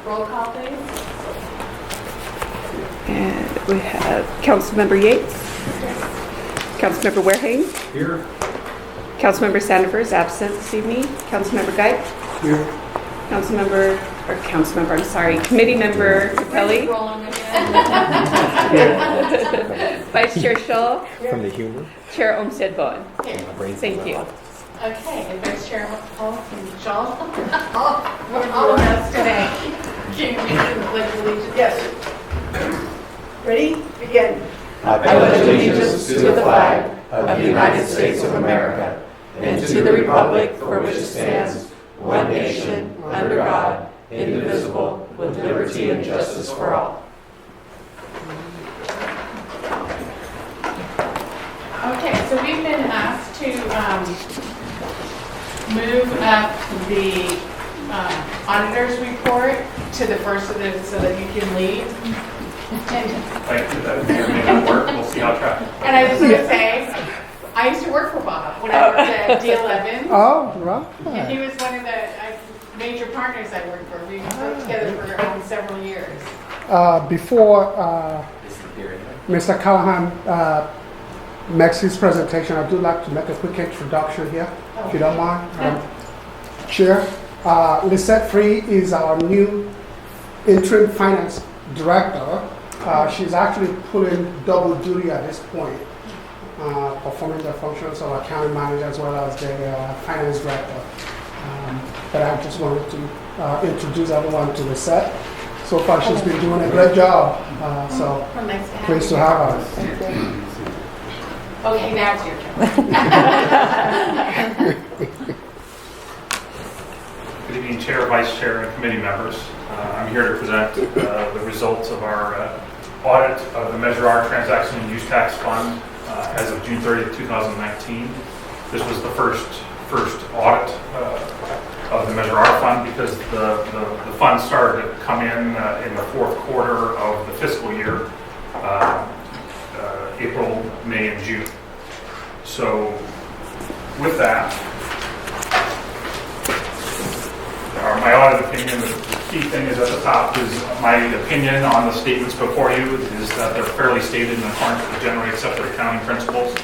Roll call, please. And we have Councilmember Yates. Councilmember Warehane. Here. Councilmember Sandifer is absent this evening. Councilmember Guy. Here. I'm sorry, Committee Member Capelli. Rolling again. Vice Chair Shaw. From the humor. Chair Olmsted Bowen. Here. Thank you. Okay, and Vice Chair Shaw. All of us today. Can we do the pledge of allegiance? Yes. Ready? Begin. I pledge allegiance to the flag of the United States of America and to the republic for which it stands, one nation, under God, indivisible, with liberty and justice for all. Okay, so we've been asked to move up the auditor's report to the first of the, so that you can lead. Thank you. That may not work. We'll see how it travels. And I was going to say, I used to work for Bob when I worked at D11. Oh, right. And he was one of the major partners I worked for. We worked together for several years. Before Mr. Callahan makes his presentation, I do like to make a quick introduction here, if you don't mind. Chair, Lisette Free is our new interim finance director. She's actually pulling double duty at this point, performing the functions of accounting manager as well as the finance director. But I just wanted to introduce everyone to Lisette. So far, she's been doing a great job. So Well, nice to have pleased you. to have her. Okay, now it's your turn. Good evening, Chair, Vice Chair, and committee members. I'm here to present the results of our audit of the Measure R Transaction and Use Tax Fund as of June 30th, 2019. This was the first audit of the Measure R Fund because the fund started to come in the fourth quarter of the fiscal year, April, May, and June. So with that, my audit opinion, the key thing is at the top is my opinion on the statements before you is that they're fairly stated in accordance with generally accepted accounting principles,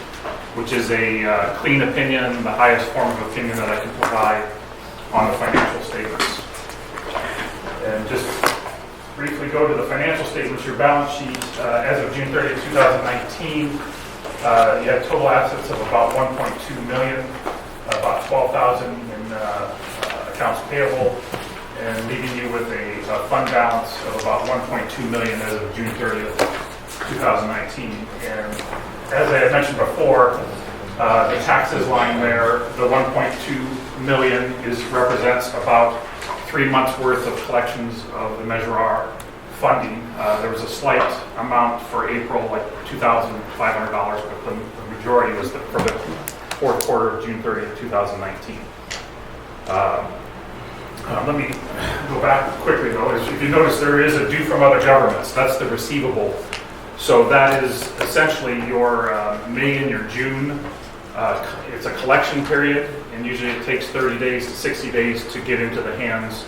which is a clean opinion, the highest form of opinion that I can provide on the financial statements. And just briefly go to the financial statements. Your balance sheet as of June 30th, 2019, you had total assets of about 1.2 million, about 12,000 in accounts payable, and leaving you with a fund balance of about 1.2 million as of June 30th, 2019. And as I had mentioned before, the taxes line there, the 1.2 million represents about 3 months worth of collections of the Measure R funding. There was a slight amount for April, like $2,500, but the majority was for the fourth quarter of June 30th, 2019. Let me go back quickly though. If you notice, there is a due from other governments. That's the receivable. So that is essentially your May and your June. It's a collection period, and usually it takes 30 days to 60 days to get into the hands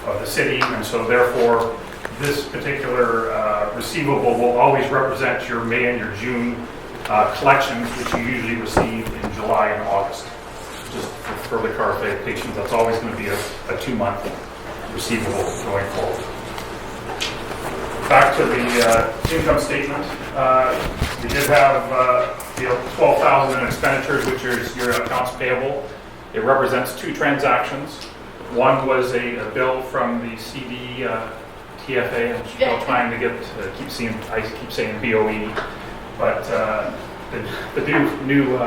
of the city. And so therefore, this particular receivable will always represent your May and your June collections, which you usually receive in July and August. Just for further clarification, that's always going to be a 2-month receivable going forward. Back to the income statement. We did have 12,000 in expenditures, which is your accounts payable. It represents 2 transactions. One was a bill from the CD TFA. I'm still trying to get I keep saying BOE, but the new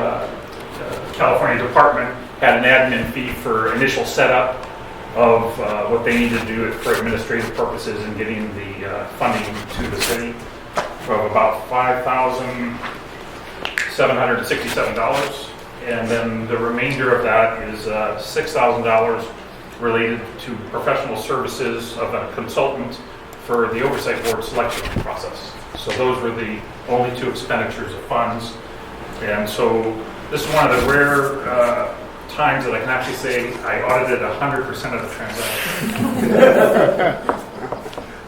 California department had an admin fee for initial setup of what they need to do for administrative purposes in getting the funding to the city of about $5,767. And then the remainder of that is $6,000 related to professional services of a consultant for the Oversight Board selection process. So those were the only 2 expenditures of funds. And so this is one of the rare times that I can actually say I audited 100% of the transactions.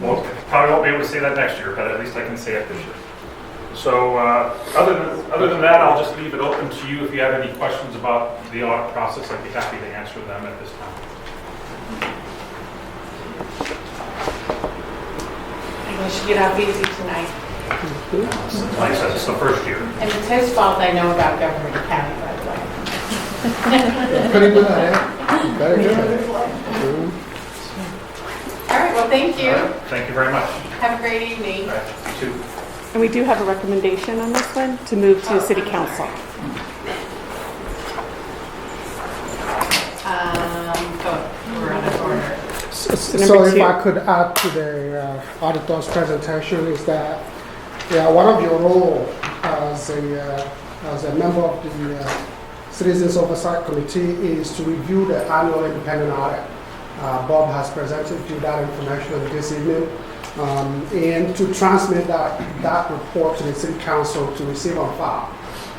Well, probably won't be able to say that next year, but at least I can say it this year. So other than that, I'll just leave it open to you. If you have any questions about the audit process, I'd be happy to answer them at this time. I guess you get off easy tonight. Like I said, it's the first year. And it's his fault I know about Government County, by the way. Pretty good at it. Very good at it. All right, well, thank you. Thank you very much. Have a great evening. All right, you too. And we do have a recommendation on this one to move to City Council. We're on an order. So number if two. I could add to the auditor's presentation is that one of your role as a member of the Citizens Oversight Committee is to review the annual independent audit. Bob has presented you that information this evening, and to transmit that report to the City Council to receive on file.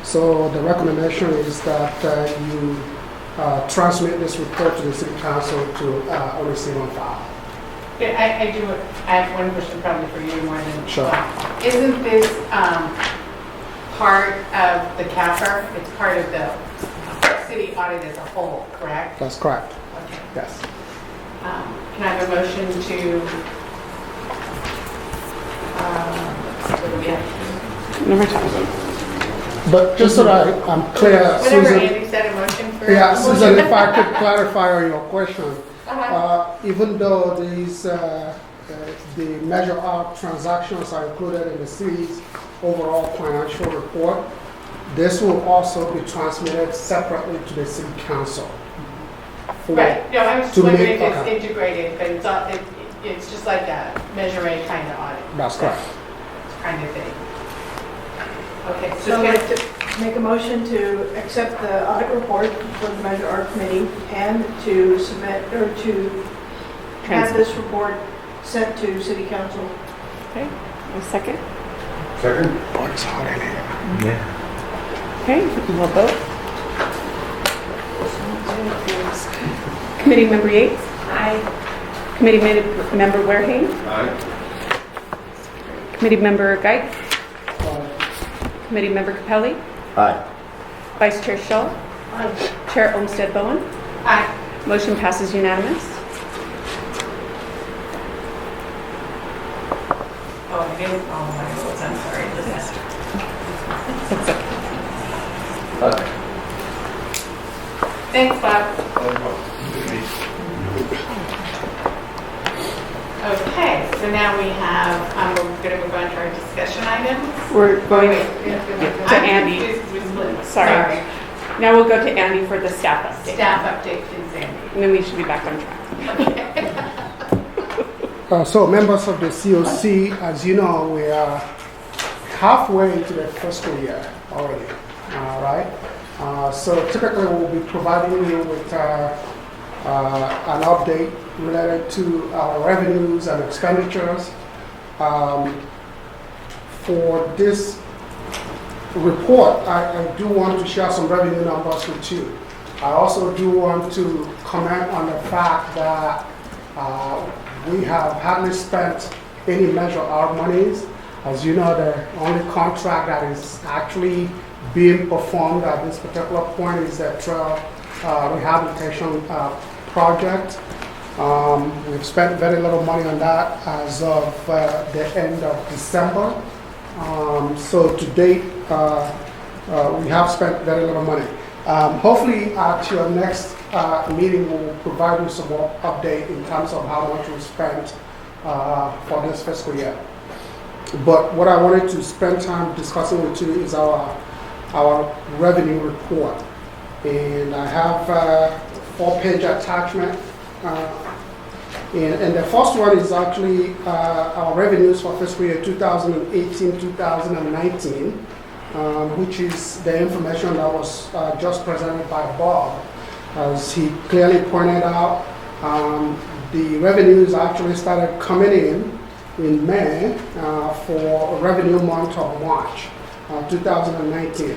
So the recommendation is that you transmit this report to the City Council to receive on file. I have one question probably for you more than. Sure. Isn't this part of the CAFR? It's part of the city audit as a whole, correct? That's correct. Okay. Yes. Can I have a motion to, what do we have? Number 2. But just so that I'm clear, Whatever Susan. Andy said, a motion for. Yeah, Susan, if I could clarify on your question. Even though the measure of transactions are included in the city's overall financial report, this will also be transmitted separately to the City Council. Right, no, I was just To wondering make- if it's okay. integrated, but it's just like a Measure A kind of audit. That's correct. Kind of thing. Okay, So so I'd like to make a motion to accept the audit report for the Measure Art Committee and to submit, or to have this report sent to City Council. Okay, a second. Second? Oh, it's hot in here. Okay, we'll vote. Committee Member Yates? I, Committee Member Wareham? Aye. Committee Member Geik? Committee Member Capelli? Aye. Vice Chair Shaw? Chair Olmsted Bowen? I, Motion passes unanimous. oh, I didn't follow my rules, I'm sorry. It's okay. Aye. Thanks, Bob. Okay, so now we have, we're going to move on to our discussion items. We're going Wait, we have to- to I'm Andy. confused with Liz. Sorry. Now we'll go to Andy for the staff update. Staff update, please, Andy. And then we should be back on track. So members of the COC, as you know, we are halfway into the fiscal year already, right? So typically we'll be providing you with an update related to our revenues and expenditures. For this report, I do want to share some revenue numbers with you. I also do want to comment on the fact that we have hardly spent any Measure R monies. As you know, the only contract that is actually being performed at this particular point is the trail rehabilitation project. We've spent very little money on that as of the end of December. So to date, we have spent very little money. Hopefully at your next meeting, we'll provide you some more update in terms of how much we spent for this fiscal year. But what I wanted to spend time discussing with you is our revenue report. And I have a 4-page attachment. And the first one is actually our revenues for fiscal year 2018-2019, which is the information that was just presented by Bob. As he clearly pointed out, the revenues actually started coming in May for revenue month of March 2019.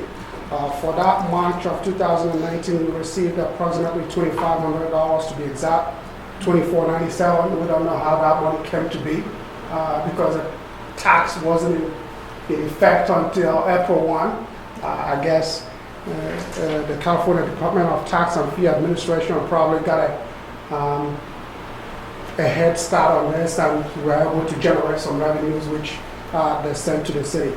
For that March of 2019, we received approximately $2,500 to be exact, $2,497. We don't know how that money came to be because the tax wasn't in effect until April 1. I guess the California Department of Tax and Fee Administration probably got a head start on this, and we were able to generate some revenues which they sent to the city.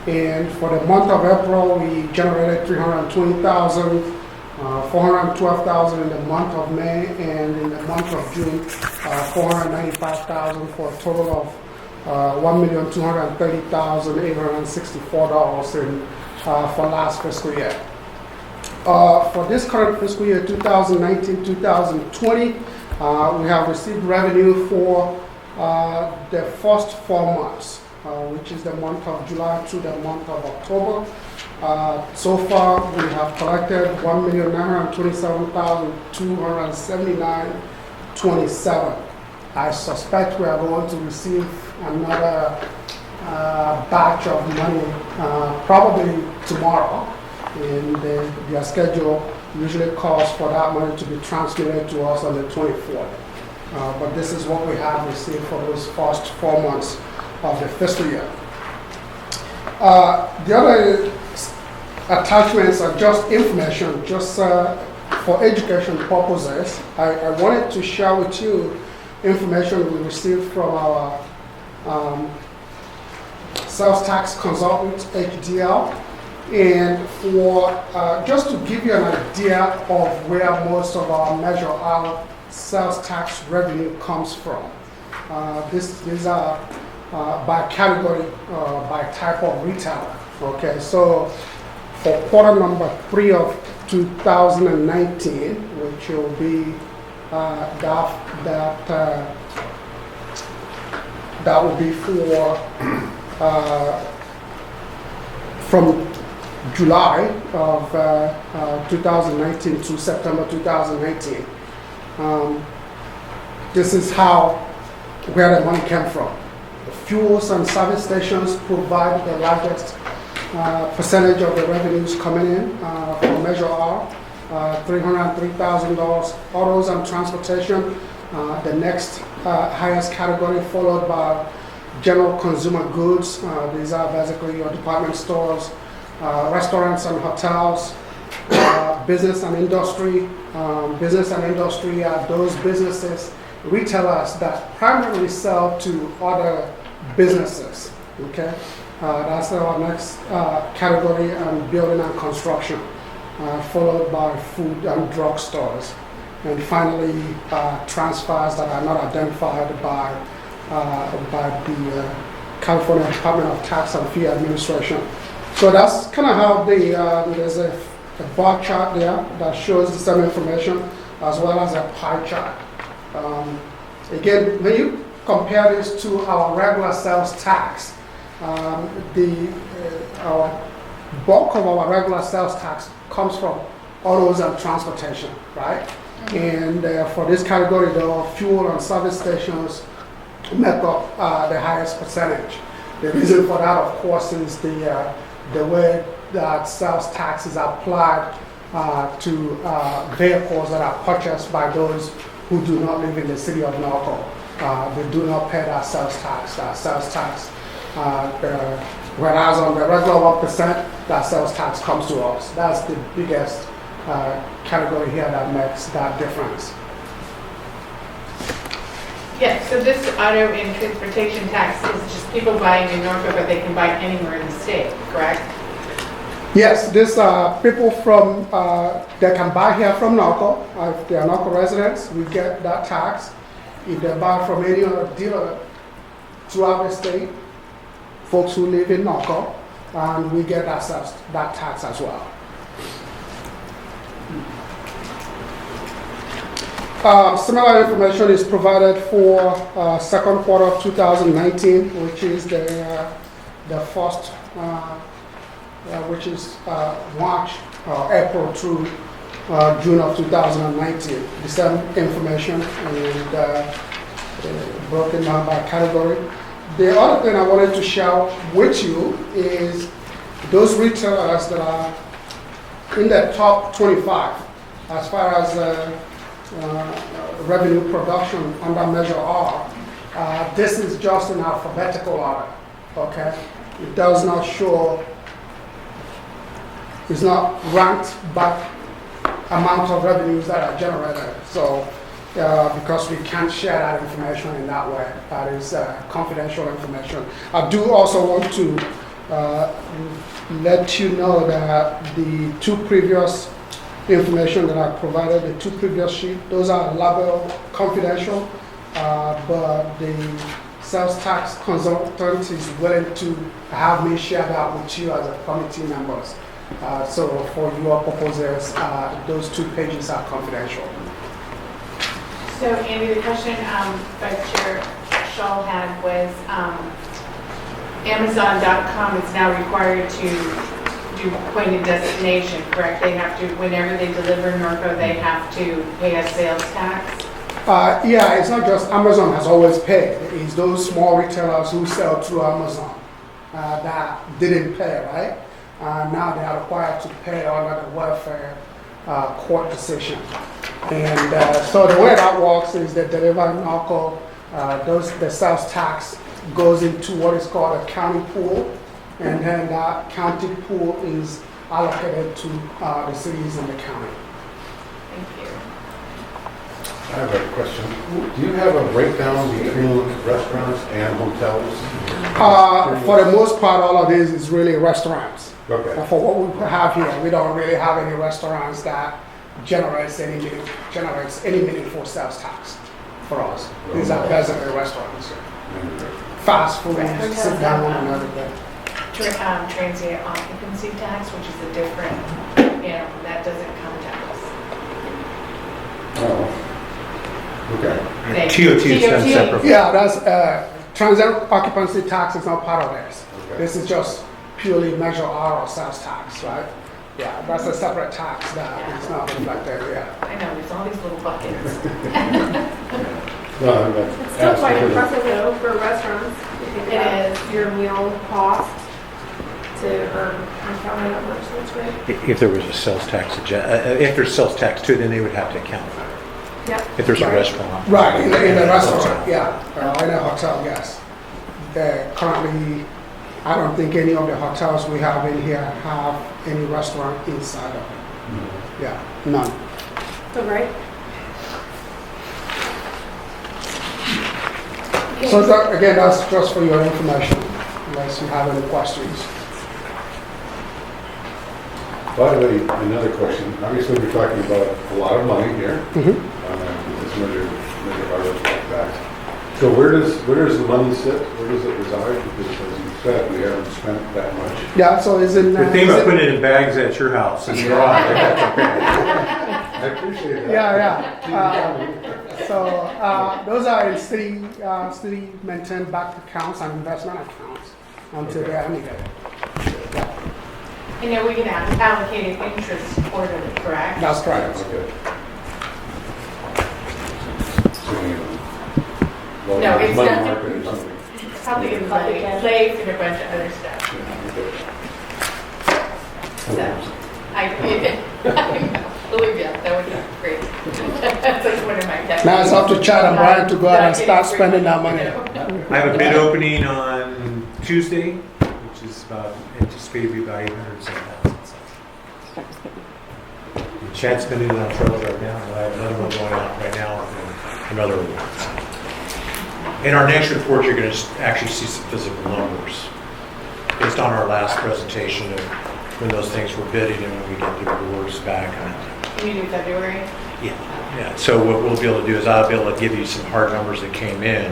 And for the month of April, we generated $320,412 in the month of May, and in the month of June, $495,000 for a total of $1,230,864 for last fiscal year. For this current fiscal year, 2019-2020, we have received revenue for the first 4 months, which is the month of July to the month of October. So far, we have collected $1,927,279.27. I suspect we are going to receive another batch of money probably tomorrow, and their schedule usually calls for that money to be transmitted to us on the 24th. But this is what we have received for those first 4 months of the fiscal year. The other attachments are just information, just for education purposes. I wanted to share with you information we received from our sales tax consultant, HDL, and for just to give you an idea of where most of our Measure R sales tax revenue comes from. These are by category, by type of retailer. Okay, so for quarter number 3 of 2019, which will be that will be for from July of 2019 to September 2019. This is where the money came from. The fuels and service stations provide the largest percentage of the revenues coming in for Measure R, $303,000. Autos and transportation, the next highest category, followed by general consumer goods. These are basically your department stores, restaurants and hotels, business and industry. Business and industry are those businesses, retailers that primarily sell to other businesses. Okay, that's our next category, and building and construction, followed by food and drug stores, and finally transfers that are not identified by the California Department of Tax and Fee Administration. So that's kind of how there's a bar chart there that shows the same information, as well as a pie chart. Again, when you compare this to our regular sales tax, our bulk of our regular sales tax comes from autos and transportation, right? And for this category, the fuel and service stations make up the highest percentage. The reason for that, of course, is the way that sales tax is applied to vehicles that are purchased by those who do not live in the city of Norco. They do not pay that sales tax. Whereas on the regular 1%, that sales tax comes to us. That's the biggest category here that makes that difference. Yes, so this auto and transportation tax is just people buying in Norco, but they can buy anywhere in the state, correct? Yes, these are people from, they can buy here from Norco. If they are Norco residents, we get that tax. If they buy from any other dealer throughout the state, folks who live in Norco, and we get that tax as well. Similar information is provided for second quarter of 2019, which is the first, which is March, April through June of 2019. The same information and broken down by category. The other thing I wanted to share with you is those retailers that are in the top 25 as far as revenue production under Measure R. This is just an alphabetical order, okay? It does not show, it's not ranked by amount of revenues that are generated. So, because we can't share that information in that way, that is confidential information. I do also want to let you know that the two previous information that I provided, the two previous sheets, those are labeled confidential, but the sales tax consultant is willing to have me share that with you as a committee members. So for your purposes, those 2 pages are confidential. So Andy, the question Vice Chair Shaw had was, Amazon.com is now required to do point of destination, correct? They have to, whenever they deliver Norco, they have to pay a sales tax? Yeah, it's not just Amazon has always paid. It's those small retailers who sell through Amazon that didn't pay, right? Now they are required to pay under the welfare court decision. And so the way that works is that deliver Norco, the sales tax goes into what is called a county pool, and then that county pool is allocated to the cities in the county. Thank you. I have a question. Do you have a breakdown between restaurants and hotels? For the most part, all of this is really restaurants. Okay. For what we have here, we don't really have any restaurants that generates any meaningful sales tax for us. These are basically restaurants. Fast food, sit down and everything. Transient occupancy tax, which is a different, that doesn't come to us. Oh, okay. TOT is done separately. Yeah, that's transient occupancy tax is not part of this. Okay. This is just purely Measure R or sales tax, right? Yeah, that's a separate tax that is not reflected, yeah. I know, there's all these little buckets. No, It's still quite impressive though for restaurants. It is. Your meal cost to account for that much, that's great. If there was a sales tax, if there's sales tax too, then they would have to account for it. Yep. If there's a Right. restaurant. Right, in the restaurant, yeah, in a hotel, yes. Currently, I don't think any of the hotels we have in here have any restaurant inside of it. Yeah, none. Oh, right. So that, again, that's just for your information, unless you have any questions. By the way, another question. Obviously, we're talking about a lot of money here. Mhm. This measure our tax. So where does the money sit? Where does it reside? Because as you said, we haven't spent that much. Yeah, so is it? The thing about putting it in bags at your house is wrong. I appreciate that. Yeah. So those are in city maintained bank accounts and investment accounts until they are needed. Yeah, I know we can allocate an interest quarterly, correct? that's correct. Okay. So, well, No, it's money not. market or something. It's probably in life and a bunch of other stuff. So, I believe you, that would be great. That's like one of my pet Now it's up to Chad and Brian to go out and Not start getting spending that free, money. I have a bid opening on Tuesday, which is anticipated to be about 807,000. Chad's spending it on trails right now, and I have another one going out right now for another award. In our next report, you're going to actually see some physical numbers based on our last presentation of when those things were bidding and when we get the awards back. You mean in February? Yeah. So what we'll be able to do is I'll be able to give you some hard numbers that came in,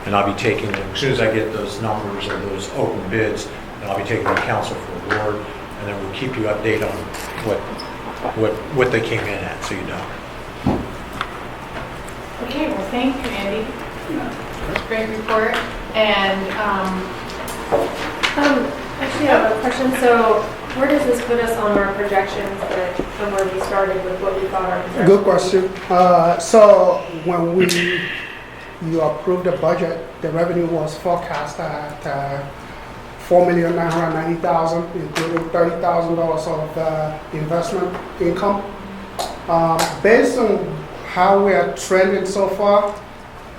and I'll be taking them, as soon as I get those numbers or those open bids, and I'll be taking them to council for award, and then we'll keep you updated on what they came in at, so you know. Okay, well, thank you, Andy. Great report. And, Actually, I have a question. So where does this put us on our projections that from where we started with what we thought our projections? Good question. So when you approved the budget, the revenue was forecast at $4,990,000, including $30,000 of investment income. Based on how we are trending so far,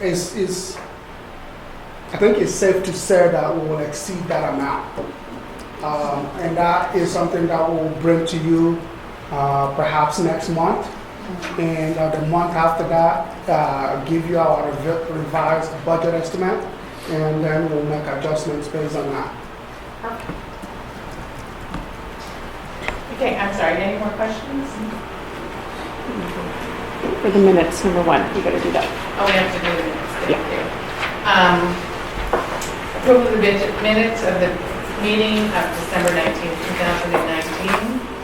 I think it's safe to say that we will exceed that amount. And that is something that we'll bring to you perhaps next month. And the month after that, give you our revised budget estimate, and then we'll make adjustments based on that. Okay, I'm sorry, any more questions? For the minutes, number 1, we gotta do that. Oh, we have to do the minutes. Thank you. Approval of the minutes of the meeting of December 19th, 2019.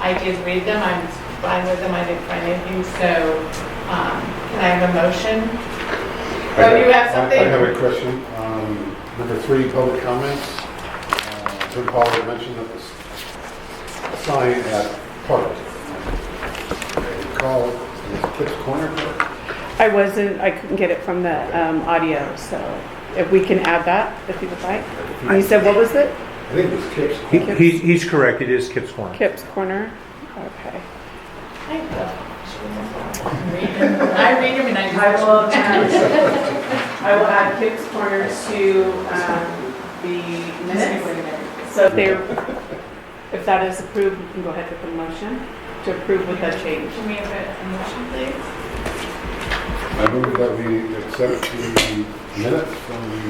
I did read them, I'm fine with them, I didn't find anything, so can I have a motion? Oh, you have something? I have a question. Number 3, public comments. Jim Paul had mentioned that the sign at Park. I recall it was Kip's Corner Park. I couldn't get it from the audio, so if we can add that, if you would like. And you said, what was it? I think it was Kip's Corner. He's correct, it is Kip's Corner. Kip's Corner? Okay. I read them and I I will add Kip's Corner to the minutes. So if that is approved, we can go ahead with the motion to approve with that change. Can we have a motion, please? I move that we accept the minutes from the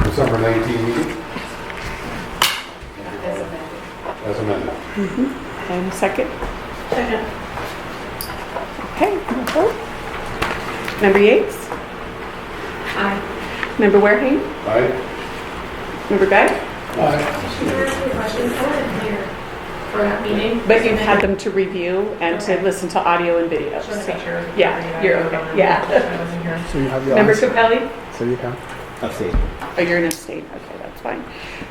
December 19 meeting As amended. as amended. And second? Second. Okay, we'll vote. Member Yates? Aye. Member Wareham? Aye. Member Beck? Can I ask you a question? I wasn't here for that meeting. But you've had them to review and to listen to audio and video. Just want to make sure. Yeah, you're okay. Yeah. I wasn't here. So you have your Member answer. Capelli? So you can. Oh, you're an abstain. Okay, that's fine.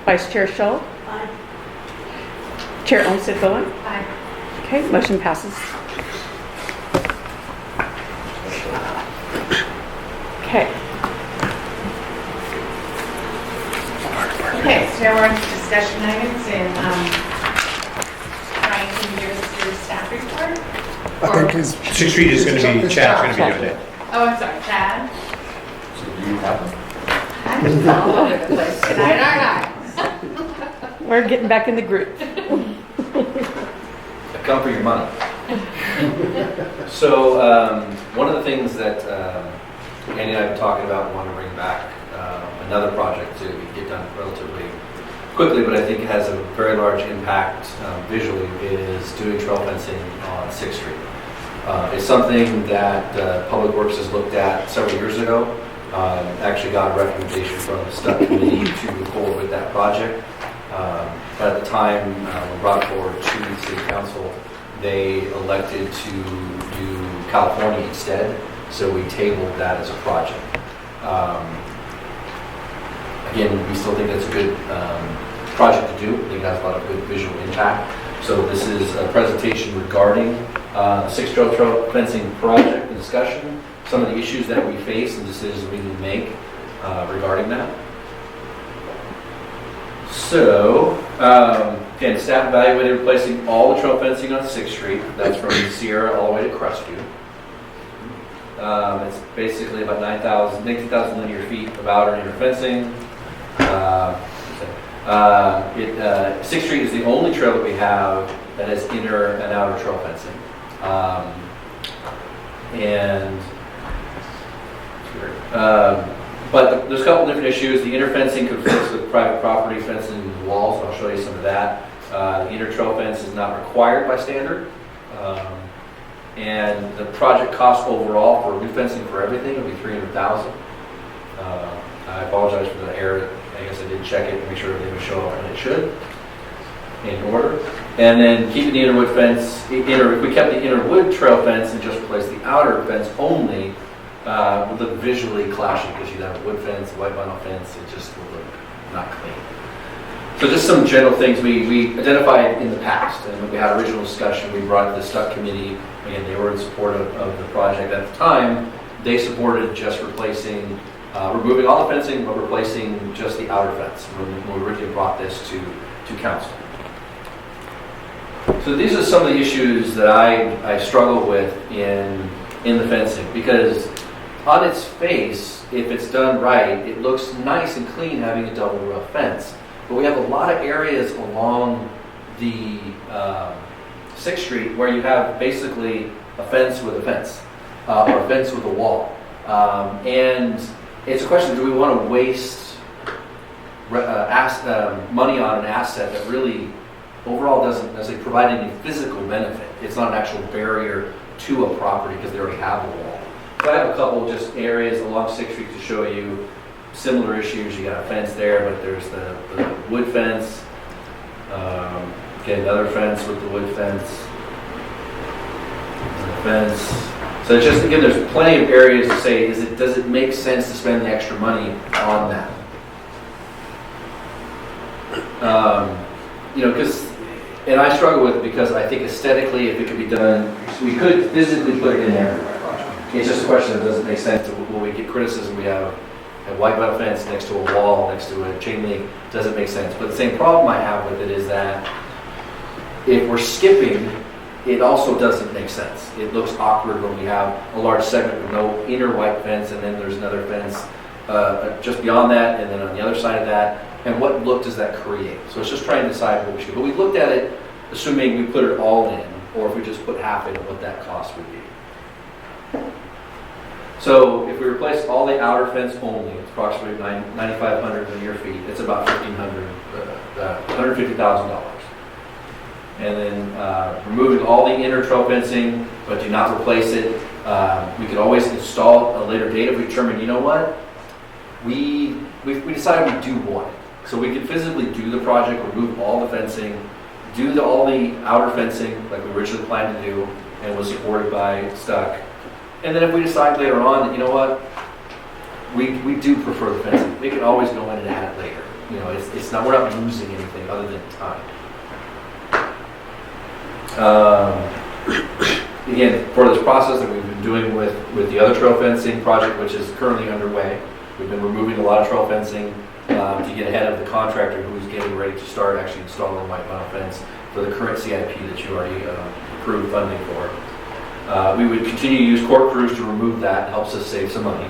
Vice Chair Scholl? Aye. Chair Olmsted Bowen? Aye. Okay, motion passes. Okay. Okay, so now we're on to discussion items and Ryan, can you give us your staff report? I think it's 6th Street is going to be, it's Chad's going to be doing it. Oh, I'm sorry, Chad? So do you have them? I'm just all over the place tonight, aren't I? We're getting back in the group. Come for your money. So one of the things that Andy and I have been talking about, and want to bring back another project to get done relatively quickly, but I think it has a very large impact visually, is doing trail fencing on 6th Street. It's something that Public Works has looked at several years ago. Actually got a recommendation from the STUD committee to move forward with that project. But at the time, when brought forward to the City Council, they elected to do California instead, so we tabled that as a project. Again, we still think that's a good project to do. I think it has a lot of good visual impact. So this is a presentation regarding the 6th Trail fencing project, the discussion, some of the issues that we face and decisions we need to make regarding that. So, again, staff evaluated replacing all the trail fencing on 6th Street. That's from Sierra all the way to Crestview. It's basically about 19,000 linear feet of outer and inner fencing. 6th Street is the only trail that we have that has inner and outer trail fencing. But there's a couple different issues. The inner fencing conflicts with private property fencing walls. I'll show you some of that. The inner trail fence is not required by standard. And the project cost overall for new fencing for everything would be $300,000. I apologize for the error. I guess I didn't check it to make sure everything would show up when it should, in order. And then keeping the inner wood fence, if we kept the inner wood trail fence and just replaced the outer fence only, would look visually clashing because you'd have a wood fence, a white vinyl fence. It just would look not clean. So just some general things we identified in the past, and when we had original discussion, we brought it to the STUD committee. Again, they were in support of the project at the time, They supported just replacing, removing all the fencing, but replacing just the outer fence when we originally brought this to council. So these are some of the issues that I struggle with in the fencing, because on its face, if it's done right, it looks nice and clean having a double row fence. But we have a lot of areas along the 6th Street where you have basically a fence with a fence, or a fence with a wall. And it's a question, do we want to waste money on an asset that really overall doesn't necessarily provide any physical benefit? It's not an actual barrier to a property because they already have a wall. So I have a couple just areas along 6th Street to show you similar issues. You got a fence there, but there's the wood fence. Again, another fence with the wood fence. Fence. So it's just, again, there's plenty of areas to say, does it make sense to spend the extra money on that? And I struggle with it because I think aesthetically, if it could be done, we could physically put it in there. It's just a question of does it make sense? Will we get criticism? We have a white metal fence next to a wall, next to a chain link. Does it make sense? But the same problem I have with it is that if we're skipping, it also doesn't make sense. It looks awkward when we have a large segment with no inner white fence, and then there's another fence just beyond that, and then on the other side of that. And what look does that create? So it's just trying to decide what we should. But we looked at it, assuming we put it all in, or if we just put half in, what that cost would be. So if we replace all the outer fence only, it's approximately 9,500 linear feet. It's about $150,000. And then removing all the inner trail fencing, but do not replace it. We could always install at a later date if we determine, you know what, we decided we do want it. So we could physically do the project, remove all the fencing, do all the outer fencing like we originally planned to do, and was supported by Stuck. And then if we decide later on that, you know what, we do prefer the fencing, we can always go in and add it later. You know, it's not, we're not losing anything other than time. Again, for this process that we've been doing with the other trail fencing project, which is currently underway, we've been removing a lot of trail fencing to get ahead of the contractor who's getting ready to start actually installing white vinyl fence for the current CIP that you already approved funding for. We would continue to use court crews to remove that. It helps us save some money.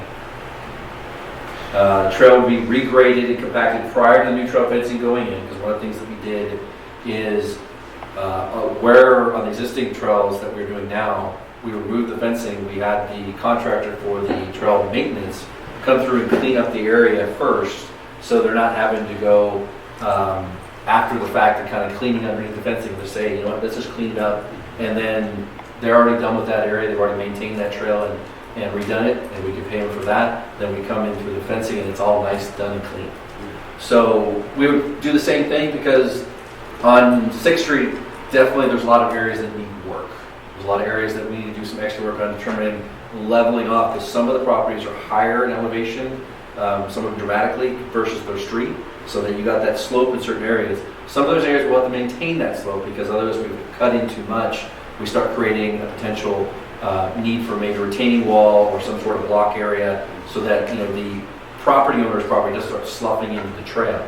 The trail would be regraded and compacted prior to the new trail fencing going in, because one of the things that we did is where on the existing trails that we're doing now, we removed the fencing. We had the contractor for the trail maintenance come through and clean up the area first, so they're not having to go after the fact and kind of cleaning underneath the fencing to say, you know what, let's just clean it up. And then they're already done with that area. They've already maintained that trail and redone it, and we can pay them for that. Then we come in through the fencing and it's all nice, done, and clean. So we would do the same thing, because on 6th Street, definitely there's a lot of areas that need work. There's a lot of areas that we need to do some extra work on determining leveling off, because some of the properties are higher in elevation, some of them dramatically versus their street, so that you got that slope in certain areas. Some of those areas will have to maintain that slope, because otherwise we've cut in too much. We start creating a potential need for maybe a retaining wall or some sort of block area, so that the property owner's property doesn't start sloughing into the trail.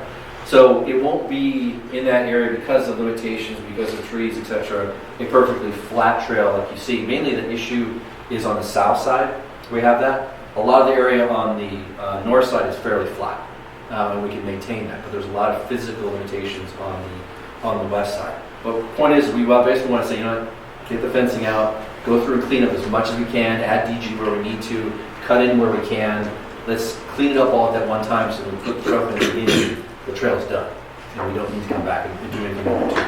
So it won't be in that area because of limitations, because of trees, etc., a perfectly flat trail like you see. Mainly the issue is on the south side. We have that. A lot of the area on the north side is fairly flat, and we can maintain that. But there's a lot of physical limitations on the west side. But the point is, we basically want to say, get the fencing out, go through and clean up as much as we can, add DG where we need to, cut in where we can. Let's clean it up all at that one time, so when we put the truck in the beginning, the trail's done, and we don't need to come back and do anything more to it.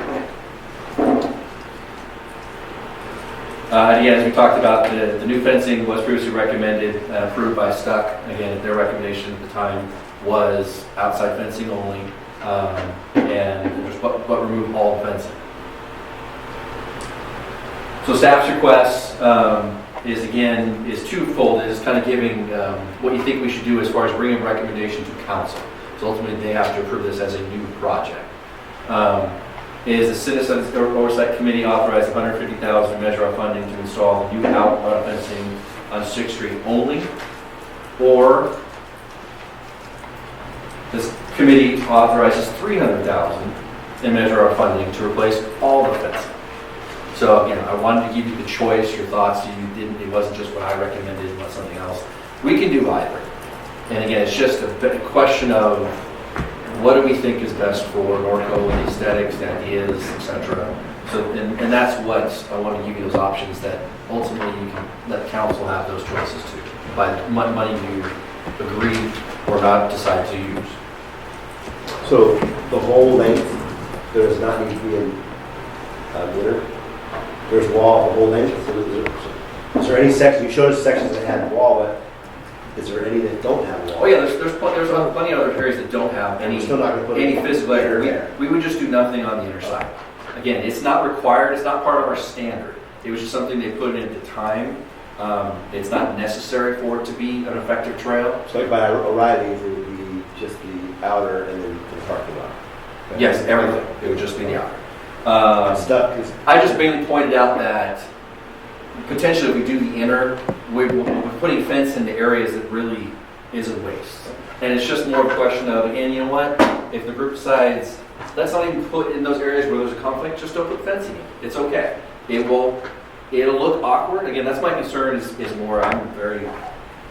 And again, as we talked about, the new fencing was previously recommended and approved by Stuck. Again, their recommendation at the time was outside fencing only, but remove all the fencing. So staff's request is twofold. It is kind of giving what you think we should do as far as bringing recommendation to council. So ultimately, they have to approve this as a new project. Is the Citizens Oversight Committee authorized $150,000 to measure our funding to install the new outbound fencing on 6th Street only, or this committee authorizes $300,000 in Measure R funding to replace all the fencing. So, again, I wanted to give you the choice, your thoughts. It wasn't just what I recommended, not something else. We can do either. And again, it's just a question of what do we think is best for Norco, the aesthetics, the ideas, etc. So, and that's what I want to give you, those options that ultimately you can let council have those choices too, by money you agree or not decide to use. So the whole length does not need to be in glitter? There's wall the whole length? So is there any section, you showed us sections that had wall, but is there any that don't have wall? Oh yeah, there's plenty of other areas that don't have any, Still not gonna put any physical glitter area. there. We would just do nothing on the inner side. Again, it's not required, it's not part of our standard. It was just something they put in at the time. It's not necessary for it to be an effective trail. So like by O'Reilly's, it would be just the outer and then the parking lot? Okay. Yes, everything. It would just be the outer. Stuff is, I just mainly pointed out that potentially if we do the inner, we're putting fence into areas that really is a waste. And it's just more a question of, again, you know what? If the group decides, let's not even put in those areas where there's a conflict, just don't put fencing in. It's okay. It'll look awkward. Again, that's my concern is more, I'm very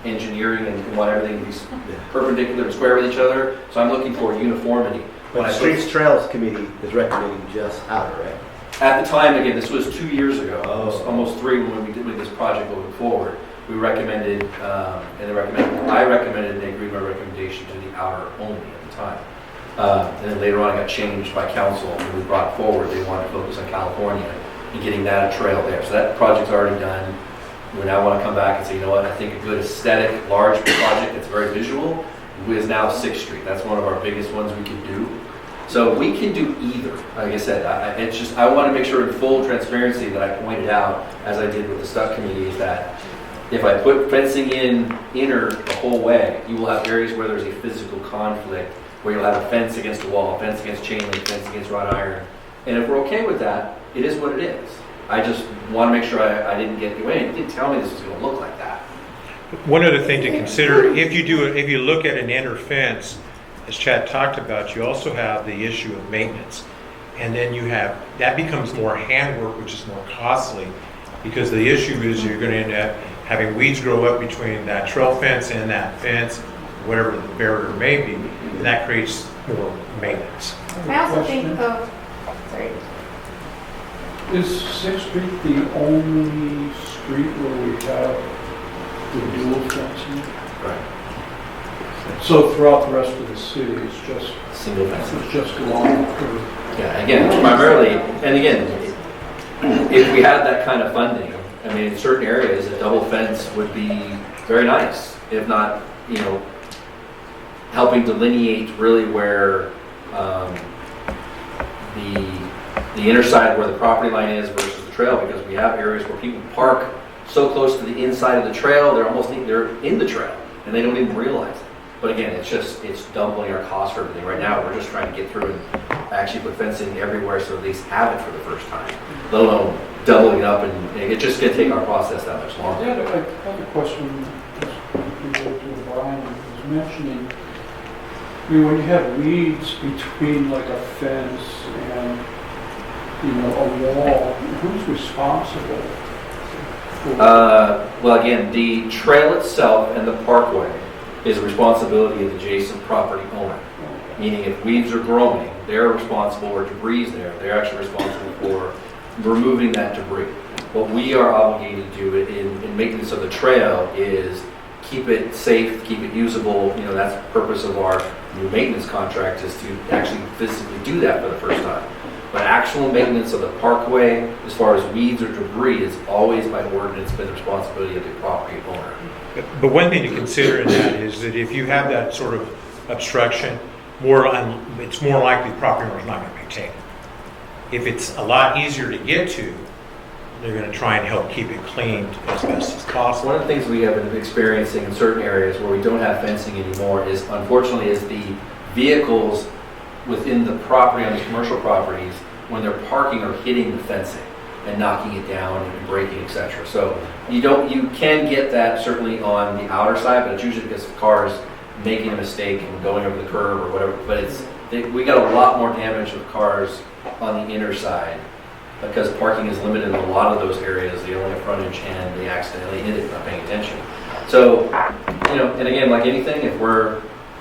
engineering and want everything to be perpendicular and square with each other. So I'm looking for uniformity. but the Streets Trails Committee is recommending just outer, right? At the time, again, this was 2 years ago, Oh. almost 3 when we did this project moving forward. We recommended, and I recommended, and they agreed my recommendation to the outer only at the time. And then later on, it got changed by council when we brought it forward. They wanted to focus on California and getting that a trail there. So that project's already done. We now want to come back and say, you know what, I think a good aesthetic, large project that's very visual is now 6th Street. That's one of our biggest ones we can do. So we can do either. Like I said, it's just, I want to make sure in full transparency that I pointed out, as I did with the stuff committee, is that if I put fencing in inner the whole way, you will have areas where there's a physical conflict, where you'll have a fence against a wall, a fence against chain link, fence against wrought iron. And if we're okay with that, it is what it is. I just want to make sure I didn't get you in. You didn't tell me this was going to look like that. One other thing to consider, if you look at an inner fence, as Chad talked about, you also have the issue of maintenance. And then that becomes more handwork, which is more costly, because the issue is you're going to end up having weeds grow up between that trail fence and that fence, whatever the barrier may be, and that creates more maintenance. I also think, sorry. Is 6th Street the only street where we have the dual fencing? Right. So throughout the rest of the city, it's just Single fence. it's just long. Yeah, again, primarily, and again, if we had that kind of funding, I mean, in certain areas, a double fence would be very nice, if not, helping delineate really where the inner side where the property line is versus the trail, because we have areas where people park so close to the inside of the trail, they're in the trail, and they don't even realize it. But again, it's doubling our cost for everything. Right now, we're just trying to get through and actually put fencing everywhere so at least have it for the first time, let alone doubling it up, and it's just going to take our process that much longer. I have a question, to Brian was mentioning. I mean, when you have weeds between like a fence and, a wall, who's responsible? Well, again, the trail itself and the parkway is the responsibility of the adjacent property owner. Meaning if weeds are growing, they're responsible, or debris is there, they're actually responsible for removing that debris. What we are obligated to do in maintenance of the trail is keep it safe, keep it usable. That's the purpose of our new maintenance contract, is to actually physically do that for the first time. But actual maintenance of the parkway, as far as weeds or debris, is always by ordinance been the responsibility of the property owner. But one thing to consider in that is that if you have that sort of obstruction, it's more likely the property owner is not going to maintain it. If it's a lot easier to get to, they're going to try and help keep it cleaned as best as possible. One of the things we have been experiencing in certain areas where we don't have fencing anymore is, unfortunately, is the vehicles within the property on the commercial properties, when they're parking, are hitting the fencing. and knocking it down and breaking, etc. So you can get that certainly on the outer side, but it's usually because of cars making a mistake and going over the curb or whatever. But we got a lot more damage with cars on the inner side because parking is limited in a lot of those areas. They only have frontage and they accidentally hit it not paying attention. So, and again, like anything,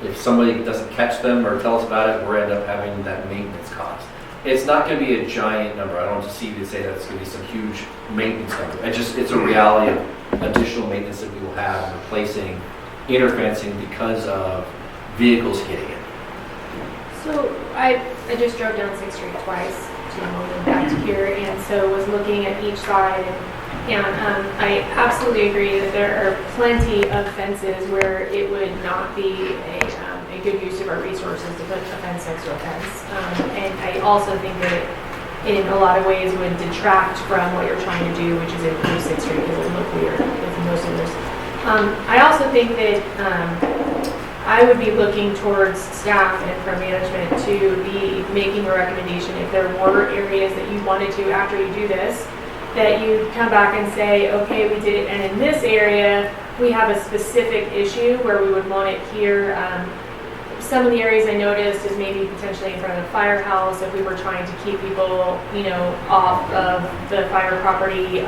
if somebody doesn't catch them or tell us about it, we're end up having that maintenance cost. It's not going to be a giant number. I don't deceive you to say that it's going to be some huge maintenance number. It's a reality of additional maintenance that we will have replacing interfencing because of vehicles hitting it. So I just drove down 6th Street twice to and back to here, and so was looking at each side, and I absolutely agree that there are plenty of fences where it would not be a good use of our resources to put a fence next to a fence. And I also think that it, in a lot of ways, would detract from what you're trying to do, which is improve 6th Street, because it would look weird with most of those. I also think that I would be looking towards staff and from management to be making a recommendation if there were areas that you wanted to, after you do this, that you come back and say, okay, we did it, and in this area, we have a specific issue where we would want it here. Some of the areas I noticed is maybe potentially in front of the firehouse if we were trying to keep people, off of the fire property.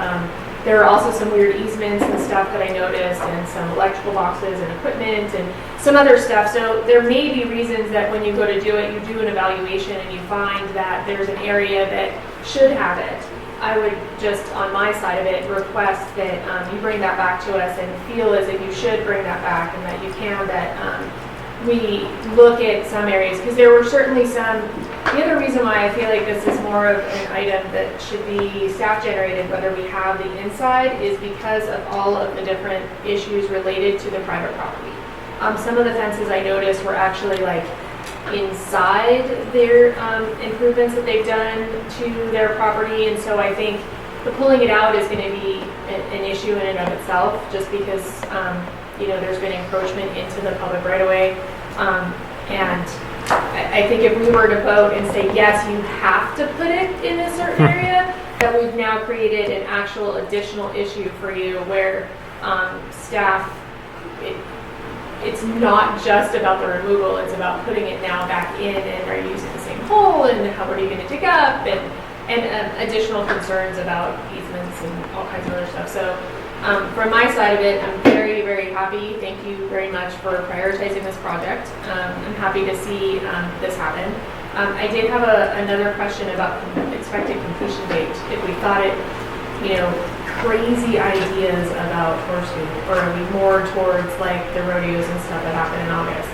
There are also some weird easements and stuff that I noticed, and some electrical boxes and equipment and some other stuff. So there may be reasons that when you go to do it, you do an evaluation and you find that there's an area that should have it. I would just, on my side of it, request that you bring that back to us and feel as if you should bring that back, and that you can, that we look at some areas, because there were certainly some. The other reason why I feel like this is more of an item that should be staff generated, whether we have the inside, is because of all of the different issues related to the private property. Some of the fences I noticed were actually like inside their improvements that they've done to their property, and so I think the pulling it out is going to be an issue in and of itself, just because there's been encroachment into the public right of way, and I think if we were to vote and say yes, you have to put it in a certain area, that we've now created an actual additional issue for you where staff. It's not just about the removal, it's about putting it now back in, and are you using the same hole, and how are you going to dig up, and additional concerns about easements and all kinds of other stuff. So from my side of it, I'm very, very happy. Thank you very much for prioritizing this project. I'm happy to see this happen. I did have another question about expected completion date. If we thought it, crazy ideas about Horseman, or are we more towards like the rodeos and stuff that happen in August?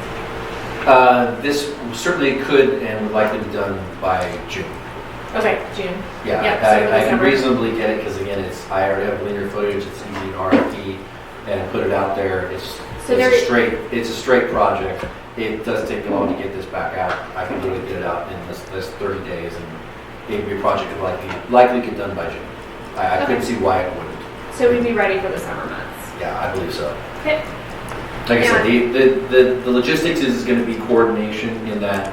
This certainly could and would likely be done by June. Okay, June. Yeah, Yep, I can reasonably get it because again, I already have linear footage. It's easy to RFP and put it out there. It's a straight project. It does take long to get this back out. I can literally get it out in this 30 days, and it would be a project that likely get done by June. I couldn't see why it wouldn't. So we'd be ready for the summer months. Yeah, I believe so. Okay. Like I said, the logistics is going to be coordination in that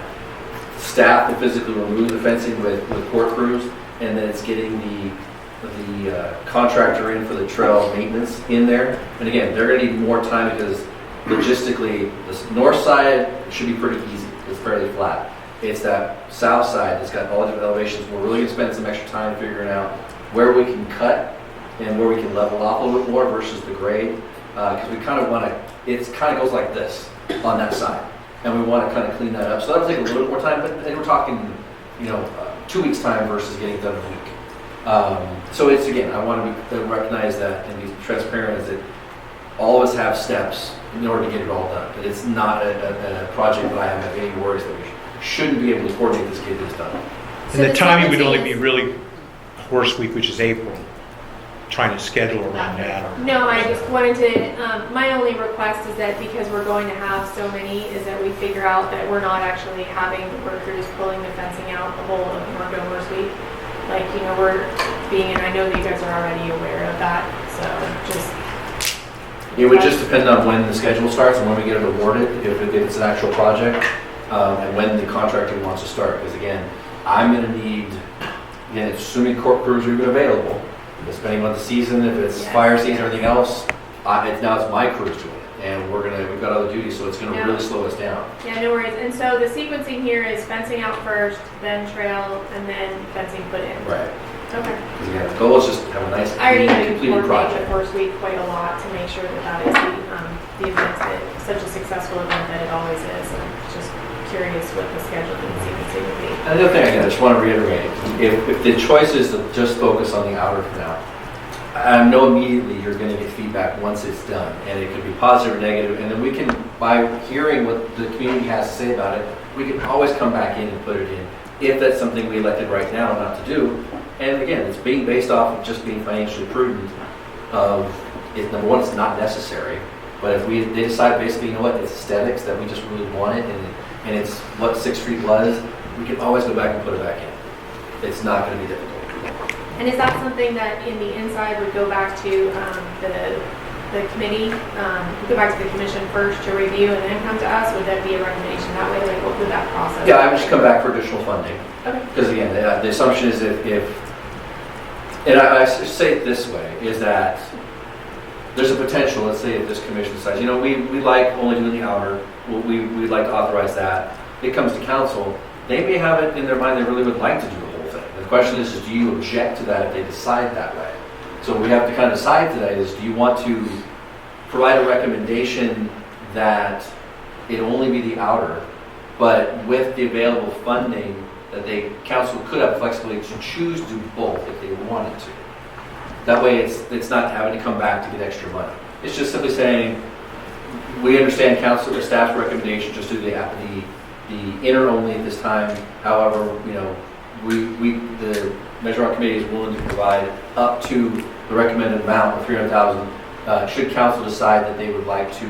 staff will physically remove the fencing with court crews, and then it's getting the contractor in for the trail maintenance in there. And again, they're going to need more time because logistically, the north side should be pretty easy. It's fairly flat. It's that south side that's got all different elevations. We're really going to spend some extra time figuring out where we can cut and where we can level off a little bit more versus the grade, because we kind of want to, it kind of goes like this on that side, and we want to kind of clean that up. So that'll take a little bit more time, but we're talking, 2 weeks time versus getting done in a week. So it's, again, I want to recognize that and be transparent, is that all of us have steps in order to get it all done. But it's not a project that I have any worries that we shouldn't be able to coordinate this, get this done. And the timing would only be really Horse Week, which is April, trying to schedule around that. No, I just wanted to, my only request is that because we're going to have so many, is that we figure out that we're not actually having workers pulling the fencing out the whole of Norco Horse Week. Like, we're being, and I know that you guys are already aware of that, so just. It would just depend on when the schedule starts and when we get it awarded, if it's an actual project, and when the contractor wants to start. Because again, I'm going to need again, assuming court crews are even available, depending on the season, if it's fire season, everything else, now it's my crew's doing it. And we've got other duties, so it's gonna really slow us down. Yeah, no worries. And so the sequencing here is fencing out first, then trail, and then fencing put in. Right. Okay. Because again, the goal is just to have a nice, I already had to completed coordinate the project. first week quite a lot to make sure that that is the event, that such a successful event that it always is. I'm just curious what the scheduling and sequencing would be. And the other thing, again, I just want to reiterate, if the choice is to just focus on the outer for now, I know immediately you're going to get feedback once it's done, and it could be positive or negative, and then we can, by hearing what the community has to say about it, we can always come back in and put it in, if that's something we elected right now not to do. And again, it's being based off of just being financially prudent of, number one, it's not necessary, but if they decide basically, you know what, it's aesthetics that we just really want it, and it's what 6th Street was, we can always go back and put it back in. It's not going to be difficult. And is that something that in the inside would go back to the committee, go back to the commission first to review and then come to us? Would that be a recommendation that way? Like, what would that process? Yeah, I would just come back for additional funding. Okay. Because again, the assumption is if and I say it this way, is that there's a potential, let's say if this commission decides, you know, we like only doing the outer, we'd like to authorize that. It comes to council, they may have it in their mind they really would like to do the whole thing. The question is do you object to that if they decide that way? So what we have to kind of decide today is, do you want to provide a recommendation that it only be the outer, but with the available funding that council could have flexibility to choose to do both if they wanted to. That way it's not having to come back to get extra money. It's just simply saying, we understand council, the staff's recommendation, just do the inner only at this time. However, you know, the Measure Art Committee is willing to provide up to the recommended amount of $300,000 should council decide that they would like to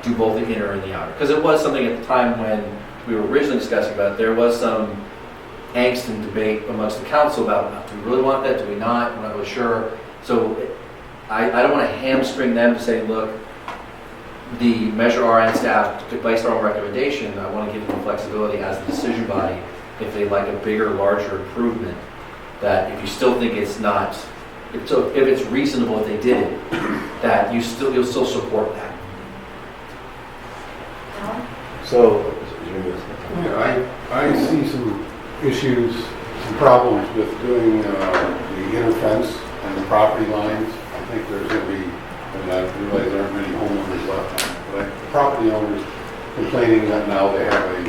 do both the inner and the outer. Because it was something at the time when we were originally discussing about it, there was some angst and debate amongst the council about, do we really want that, do we not, we're not really sure. So I don't want to hamstring them to say, look, the Measure R and staff, based on our recommendation, I want to give them flexibility as the decision body if they like a bigger, larger improvement, that if you still think it's not, if it's reasonable if they did it, that you'll still support that. So, Yeah, I see some issues, some problems with doing the inner fence and the property lines. I think there's going to be, and I realize there aren't many homeowners left, but property owners complaining that now they have a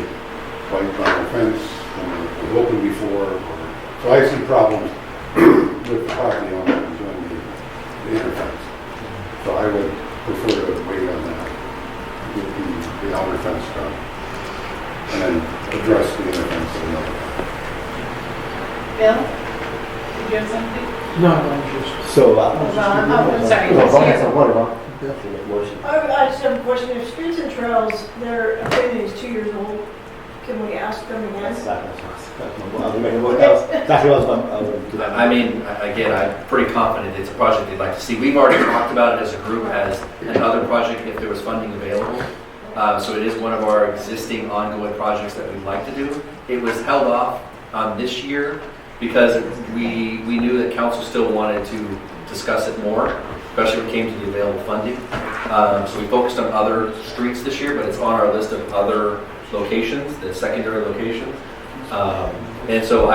white vinyl fence when it was open before. So I see problems with the property owners doing the inner fence. So I would prefer to wait on that, get the outer fence done, and then address the inner fence at another time. Bill, did you have something? No, I'm just, so, I'm sorry. No, go ahead, so what about? Motion. I just have a question. If Streets and Trails, their opinion is 2 years old, can we ask them again? That's what I was going to do that. I mean, again, I'm pretty confident it's a project they'd like to see. We've already talked about it as a group as another project if there was funding available. So it is one of our existing ongoing projects that we'd like to do. It was held off this year because we knew that council still wanted to discuss it more, especially when it came to the available funding. So we focused on other streets this year, but it's on our list of other locations, the secondary locations. And so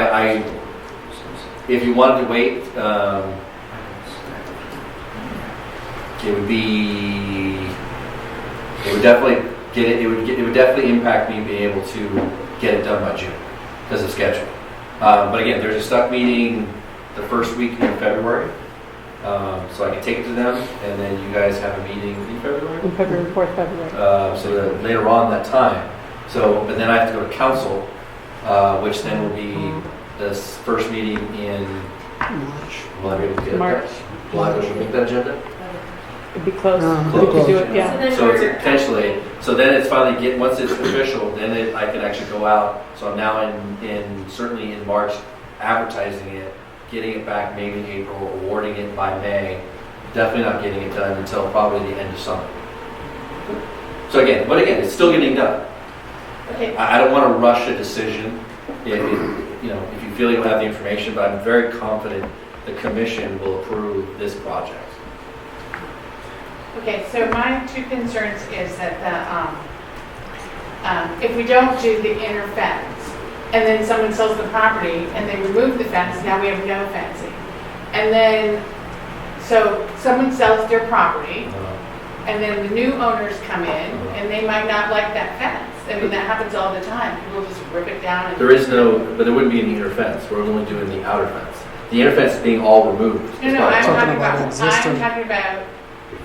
if you wanted to wait, it would definitely impact me being able to get it done by June because of schedule. But again, there's a stuck meeting the first week in February. So I can take it to them, and then you guys have a meeting in February? In February, 4th February. So that later on that time. So, but then I have to go to council, which then will be this first meeting in March. Will I be able to get March. that? Will I be able to make that agenda? It'd be close. We Close. could do it, yeah. So it's potentially, so then it's finally once it's official, then I can actually go out. So I'm now certainly in March advertising it, getting it back maybe in April, awarding it by May. Definitely not getting it done until probably the end of summer. So again, it's still getting done. Okay, I don't want to rush a decision if you feel you don't have the information, but I'm very confident the commission will approve this project. okay, so my two concerns is that if we don't do the inner fence, and then someone sells the property and they remove the fence, now we have no fencing. And then, so someone sells their property, and then the new owners come in, and they might not like that fence. I mean, that happens all the time. People just rip it down. And There is no, but there wouldn't be an inner fence. We're only doing the outer fence. The inner fence is being all removed. No, I'm Talking about existing. I'm talking about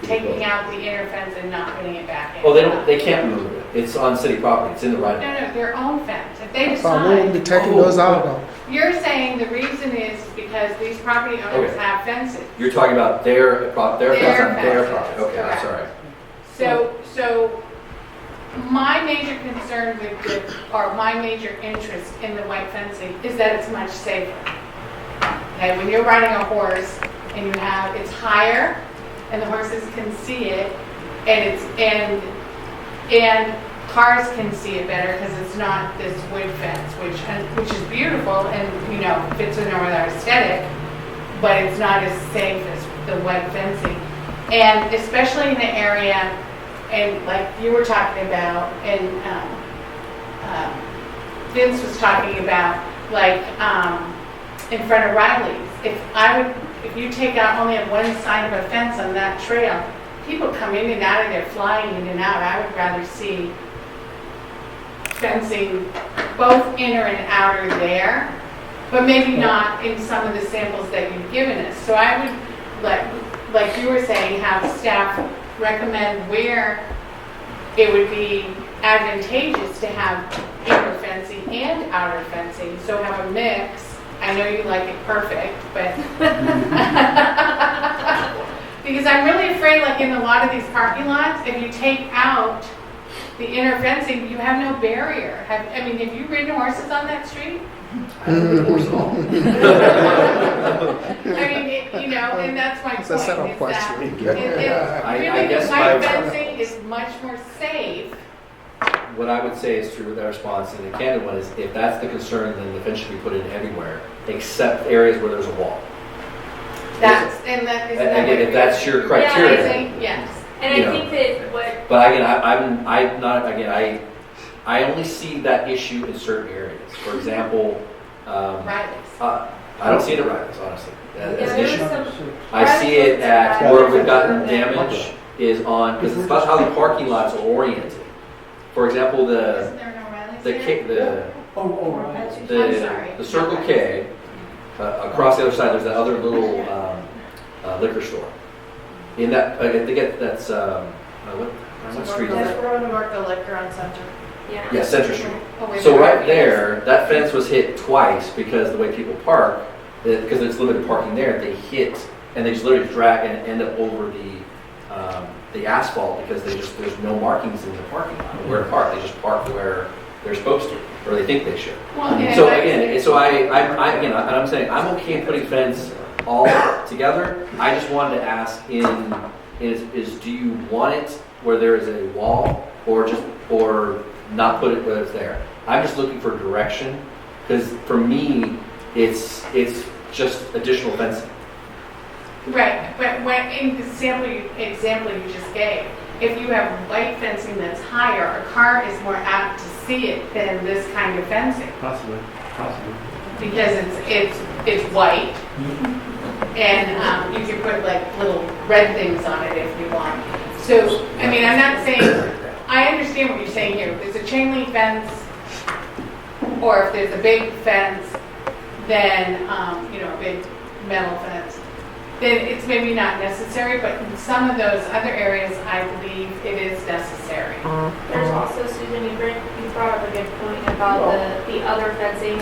taking out the inner fence and not putting it back in. Well, they can't move it. It's on city property. It's in the right of way. No, their own fence. If they So we won't be decide, taking those out though. you're saying the reason is because these property owners Okay. have fences. You're talking about their fence on their fences, property. Okay, I'm correct. sorry. So my major concern or my major interest in the white fencing is that it's much safer. Okay, when you're riding a horse and it's higher and the horses can see it and cars can see it better because it's not this wood fence, which is beautiful and fits in with our aesthetic, but it's not as safe as the white fencing. And especially in the area, and like you were talking about, and Vince was talking about, like in front of Riley's. If you take out only have one side of a fence on that trail, people come in and out of there, flying in and out. I would rather see fencing both inner and outer there, but maybe not in some of the samples that you've given us. So I would, like you were saying, have staff recommend where it would be advantageous to have inner fencing and outer fencing, so have a mix. I know you like it perfect, but because I'm really afraid, like in a lot of these parking lots, if you take out the inner fencing, you have no barrier. Have you ridden horses on that street? And that's my point. It's a setup is question. that I really, guess the white my- fencing is much more safe. What I would say is true with that response, and the candid one, is if that's the concern, then the fence should be put in everywhere, except areas where there's a wall. Isn't that Again, if that's your Yeah, criteria. Yes. And You I know. think that what, But again, I'm not, again, I only see that issue in certain areas. For example, Riley's. I don't see it at Riley's, honestly, as yeah, an there was issue. some, I see it at where we've gotten Yeah. damage is on, because it's about how the parking lots are oriented. For example, Isn't there no Riley's the, there? Right. I'm the, sorry. the Circle K, across the other side, there's that other little liquor store. In that, I think that's, what street is That's that? where on Norco Liquor on Center. yeah. Yeah, Center Street. Oh, wait, So right Riley's. there, that fence was hit twice because the way people park, because it's limited parking there, they hit and they just literally drag and end up over the asphalt because there's no markings in the parking lot where to park. They just park where they're supposed to, or they think they should. Well, yeah, So but- again, I'm saying I'm okay putting fence all together. I just wanted to ask is do you want it where there is a wall or not put it where it's there? I'm just looking for direction because for me it's just additional fencing. Right, but in the example you just gave, if you have white fencing that's higher, a car is more apt to see it than this kind of fencing Possibly. because it's white, and you can put like little red things on it if you want. So, I'm not saying, I understand what you're saying here. If there's a chain link fence, or if there's a big fence, then, a big metal fence, then it's maybe not necessary, but in some of those other areas, I believe it is necessary. There's also, Susan, you brought up a good point about the other fencing,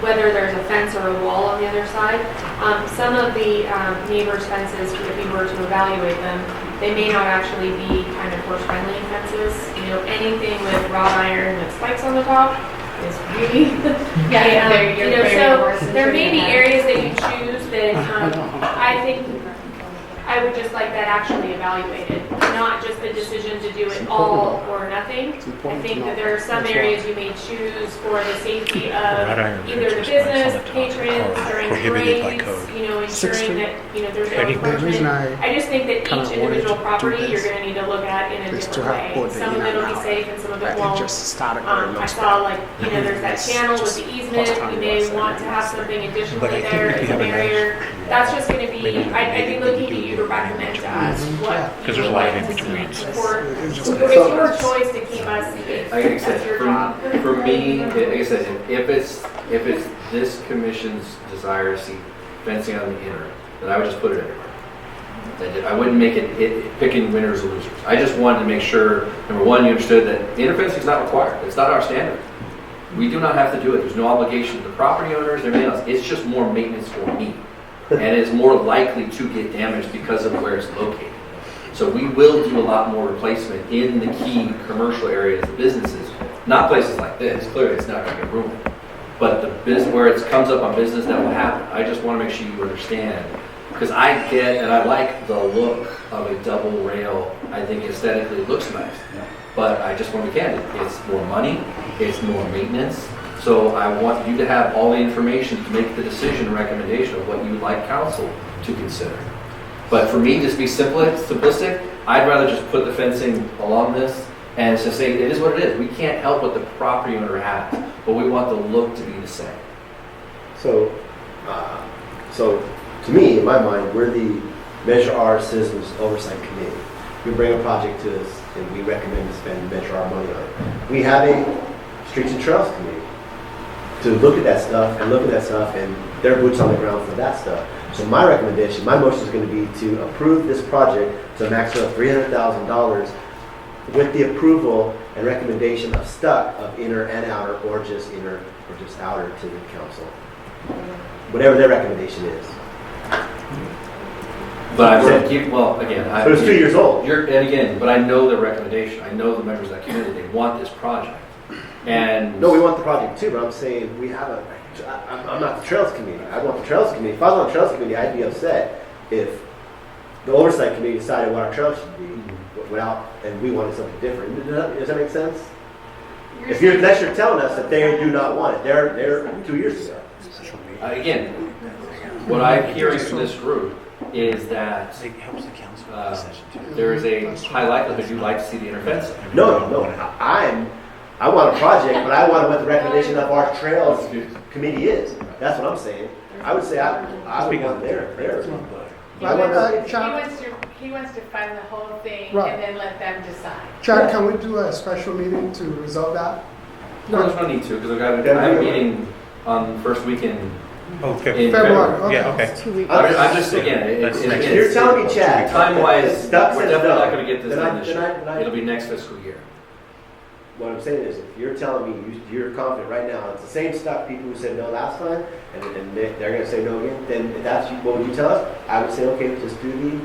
whether there's a fence or a wall on the other side. Some of the neighbors' fences, if you were to evaluate them, they may not actually be kind of horse-friendly fences. Anything with wrought iron with spikes on the top is really, so there may be areas that you choose that I think I would just like that actually evaluated. not just a decision to do it all or nothing. I think that there are some areas you may choose for the safety Wrought of iron either the fences might business, on the top patrons, are during prohibited by parades, code. you know, ensuring that, you know, there's no Any- The reason encroachment. I just think that kinda each wanted individual to do property, you're this gonna need to look at in a is to different have way. both the Some in of it will and be out. safe and some of it It won't. just started where it I looks saw bad. like, you know, there's that channel with the easement, you may want to have something additionally there as a barrier. That's just gonna be, I'd be looking to you to recommend to us what Because you there's a would lot of like to see. in-betweens. It's just- It's your choice to keep us safe. Like I said, That's your job. for me, like I said, if it's this commission's desire to see fencing on the inner, then I would just put it everywhere. I wouldn't make it picking winners or losers. I just wanted to make sure, number one, you understood that inner fencing is not required. It's not our standard. We do not have to do it. There's no obligation to the property owners, everything else. It's just more maintenance for me. And it's more likely to get damaged because of where it's located. So we will do a lot more replacement in the key commercial areas of businesses, not places like this. Clearly, it's not going to get ruined. But the business where it comes up on business, that will happen. I just want to make sure you understand, because I get and I like the look of a double rail. I think aesthetically it looks nice. But I just want to be candid. It's more money. It's more maintenance. So I want you to have all the information to make the decision and recommendation of what you would like council to consider. But for me, just be simplistic, I'd rather just put the fencing along this and just say, it is what it is. We can't help what the property owner has, but we want the look to be the same. So, to me, in my mind, we're the Measure R Citizens Oversight Committee. We bring a project to us and we recommend to spend Measure R money on it. We have a Streets and Trails Committee to look at that stuff and their boots on the ground for that stuff. So my recommendation, my motion is going to be to approve this project to a maximum of $300,000 with the approval and recommendation of stuck of inner and outer, or just inner or just outer to the council. Whatever their recommendation is. But I would keep, well, again, But it's 2 years old. but I know their recommendation. I know the members of that committee, they want this project. And No, we want the project too, but I'm saying we have I'm not the Trails Committee. I want the Trails Committee. If I was on the Trails Committee, I'd be upset if the Oversight Committee decided what our trails should be and we wanted something different. Does that make sense? If you're telling us that they do not want it, they're 2 years ago. again, what I'm hearing from this group is that It helps the council. there is a high likelihood you'd like to see the interfence. No. I want a project, but I want what the recommendation of our Trails Committee is. That's what I'm saying. I would say I would want their. He wants to fund the whole thing Right. and then let them decide. Chad, can we do a special meeting to resolve that? No, there's no need to, because I have a meeting on the first weekend Oh, in February. February. Yeah, okay. 2 weeks. I'm just, again, That's next If you're telling me, Chad, time-wise, Stuck we're says definitely no, not going to get this then done I- this then I- year. then I- It'll be next fiscal year. What I'm saying is, if you're telling me you're confident right now, it's the same stuff people who said no last time, and they're going to say no again, then if that's what would you tell us? I would say, okay, just do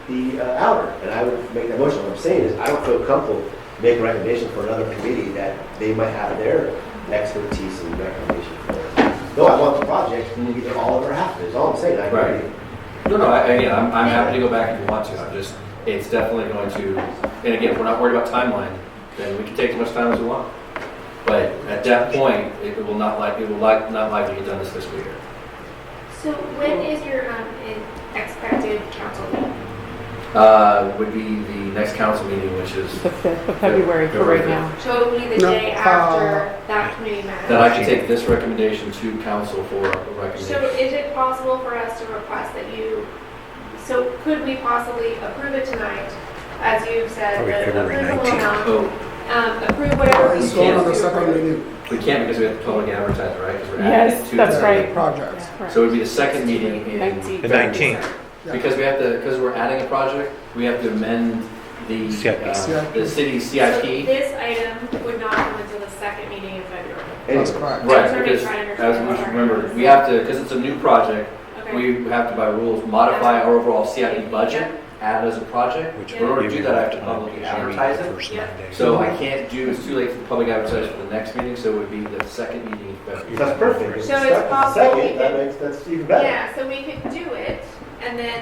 the outer, and I would make that motion. What I'm saying is, I don't feel comfortable making a recommendation for another committee that they might have their expertise and recommendation for. No, I want the project, either all of it or half of it, is all I'm saying. I Right. agree. No, I'm happy to go back if you want to. It's definitely going to, and again, if we're not worried about timeline, then we can take as much time as we want. But at that point, it will not likely get done this fiscal year. So when is your expected council meeting? Would be the next council meeting, which is The 5th of February for right now. So it will be the No, day after that committee met. that I can take this recommendation to council for a So recommendation. is it possible for us to request that so could we possibly approve it tonight, as you've said, Probably February approve the 19th. amount, Oh, approve whatever we It's going on the choose to second approve? meeting we can't because we have to public advertise, right? Because we're adding Yes, it to that's the- right. project. So it would be the second meeting in, 19th. The 19th. because because we're adding a project, we have to amend the CIP. the city So CIP. this item would not come until the second meeting in February. That's Anyway, correct. Right, Sorry, because trying to as understand we what should our- remember, we have to, because it's a new project, Okay. we have to by rules modify our overall CIP budget, add it as a project. Which In order to would do give that, I you have to time publicly because you're advertise the it. first Yeah. 9 days. So I can't do, it's too late for the public advertise for the next meeting, so it would be the second meeting in February. that's perfect. If So it's stuck is the possible we second, could- that's even better. Yeah, so we could do it, and then,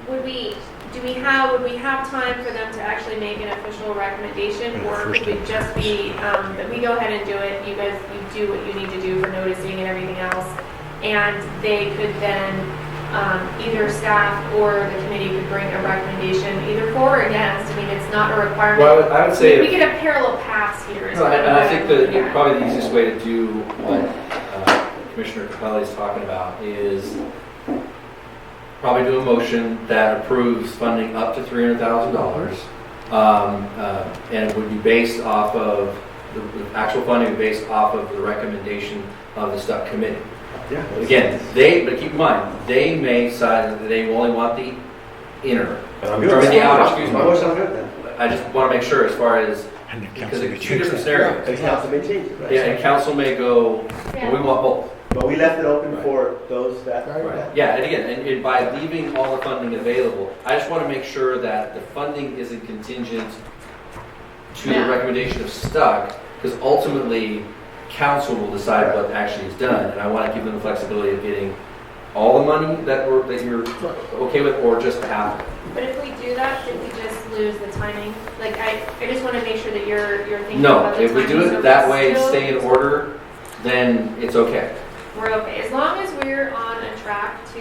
would we would we have time for them to actually make an official recommendation? Or could we just be, that we go ahead and do it, you guys, you do what you need to do for noticing and everything else, and they could then, either staff or the committee could bring a recommendation either for or against? I mean, it's not a requirement. Well, I would say. We get a parallel pass here. is No, what and I'm I think that looking at. probably the easiest way to do what Commissioner Capelli is talking about is probably do a motion that approves funding up to $300,000. And it would be based off of, the actual funding would be based off of the recommendation of the STUC committee. Yeah. Again, but keep in mind, they may decide that they only want the inner. I'm Or good. the outer, excuse me. My motion, I'm good then. I just want to make sure as far as, because it's two different scenarios. The council may change it, right? Yeah, and council may go, well, we want both. But we left it open for those that. Right. Yeah, and again, and by leaving all the funding available, I just want to make sure that the funding isn't contingent to the Yeah. recommendation of STUC, because ultimately, council will decide what actually is done, and I want to give them the flexibility of getting all the money that you're okay with, or just half. But if we do that, did we just lose the timing? Like, I just want to make sure that you're thinking No, about the if we timing. do So it that we way and still- stay in order, then it's okay. We're okay, as long as we're on a track to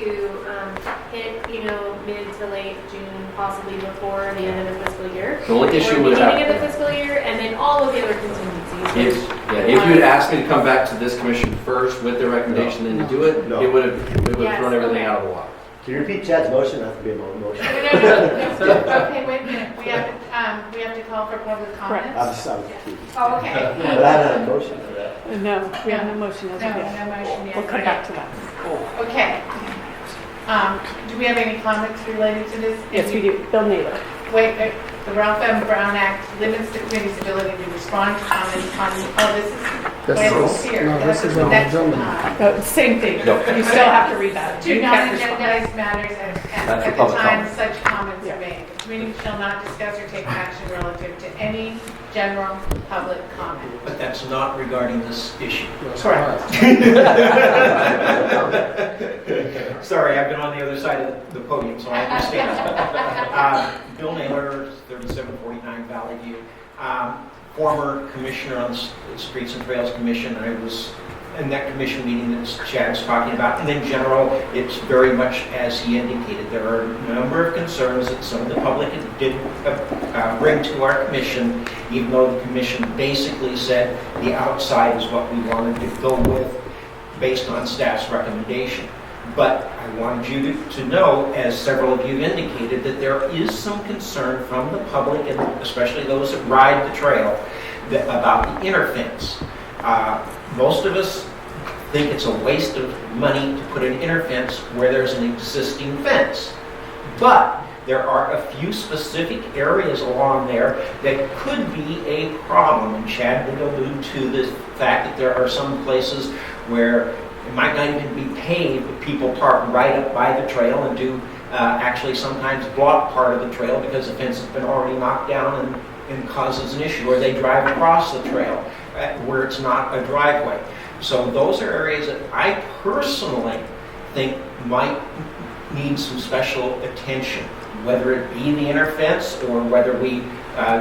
hit, mid to late June, possibly before the end of the fiscal year. The only issue Or would beginning have, of the fiscal year, and then all of the other contingencies. if you had asked me to come back to this commission first with the recommendation and to do it, No. it would have Yes, thrown everything okay. out of the water. Can you repeat Chad's motion? It has to be a motion. No. Okay, wait a minute. We have to call for public Correct. comments. Oh, okay. But I haven't had a motion for that. No, we have no motion as No, of yet. no motion yet. We'll come back to that. Okay. Do we have any comments related to this? Yes, we do. Bill Naylor. Wait, the Ralph M. Brown Act limits the committee's ability to respond to comments on, this is, This wait, is- here. no, this is the on next, agenda. Same thing. No. You still have to read that. To You can't respond. non-agendized matters at That's for the public time comment. such comments Yeah. are made. The committee shall not discuss or take action relative to any general public comment. But that's not regarding this issue. Correct. Sorry, I've been on the other side of the podium, so I understand. Bill Naylor, 3749 Valley View. Former commissioner on the Streets and Trails Commission. I was in that commission meeting that Chad's talking about. And in general, it's very much as he indicated. There are a number of concerns that some of the public did bring to our commission, even though the commission basically said the outside is what we wanted to go with based on staff's recommendation. But I wanted you to know, as several of you indicated, that there is some concern from the public, and especially those that ride the trail, about the inner fence. Most of us think it's a waste of money to put an inner fence where there's an existing fence. But there are a few specific areas along there that could be a problem. And Chad did allude to the fact that there are some places where it might not even be paved, but people park right up by the trail and do actually sometimes block part of the trail because the fence has been already knocked down and causes an issue, or they drive across the trail where it's not a driveway. So those are areas that I personally think might need some special attention, whether it be the inner fence or whether we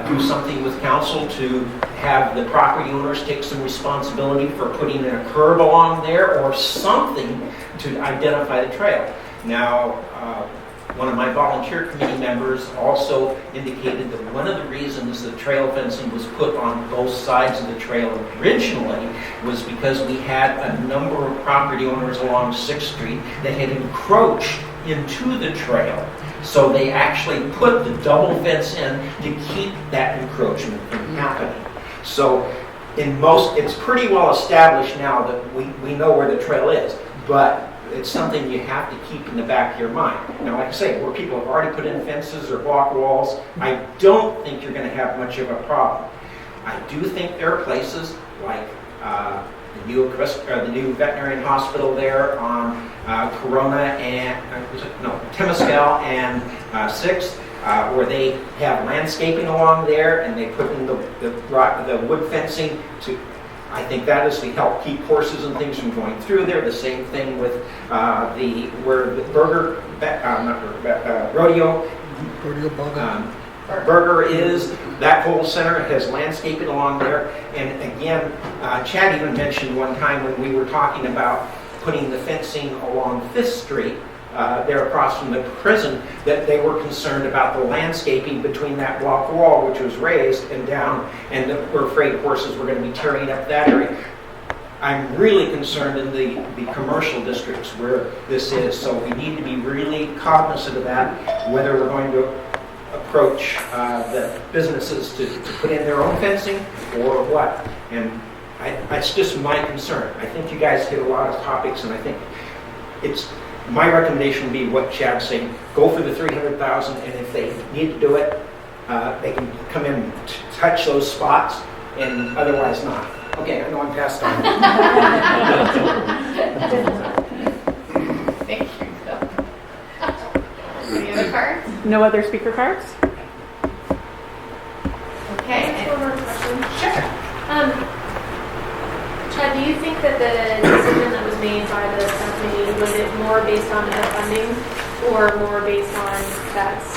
do something with council to have the property owners take some responsibility for putting in a curb along there or something to identify the trail. Now, one of my volunteer committee members also indicated that one of the reasons the trail fencing was put on both sides of the trail originally was because we had a number of property owners along 6th Street that had encroached into the trail. So they actually put the double fence in to keep that encroachment from happening. So it's pretty well established now that we know where the trail is, but it's something you have to keep in the back of your mind. Now, like I say, where people have already put in fences or block walls, I don't think you're going to have much of a problem. I do think there are places like the new veterinarian hospital there on Corona and Temescal and 6th, where they have landscaping along there and they put in the wood fencing to. I think that is to help keep horses and things from going through there. The same thing with where the rodeo, Burger is, that whole center has landscaping along there. And again, Chad even mentioned one time when we were talking about putting the fencing along Fifth Street, there across from the prison, that they were concerned about the landscaping between that block wall, which was raised and down, and that we're afraid horses were going to be tearing up that area. I'm really concerned in the commercial districts where this is, so we need to be really cognizant of that, whether we're going to approach the businesses to put in their own fencing or what. And it's just my concern. I think you guys hit a lot of topics, and I think my recommendation would be what Chad's saying. Go for the 300,000, and if they need to do it, they can come in and touch those spots, and otherwise not. Okay, I know I'm past time. Thank you, Phil. Any other cards? No other speaker cards? Okay. Can I ask one more question? Sure. Chad, do you think that the decision that was made by the subcommittee, was it more based on funding or more based on that's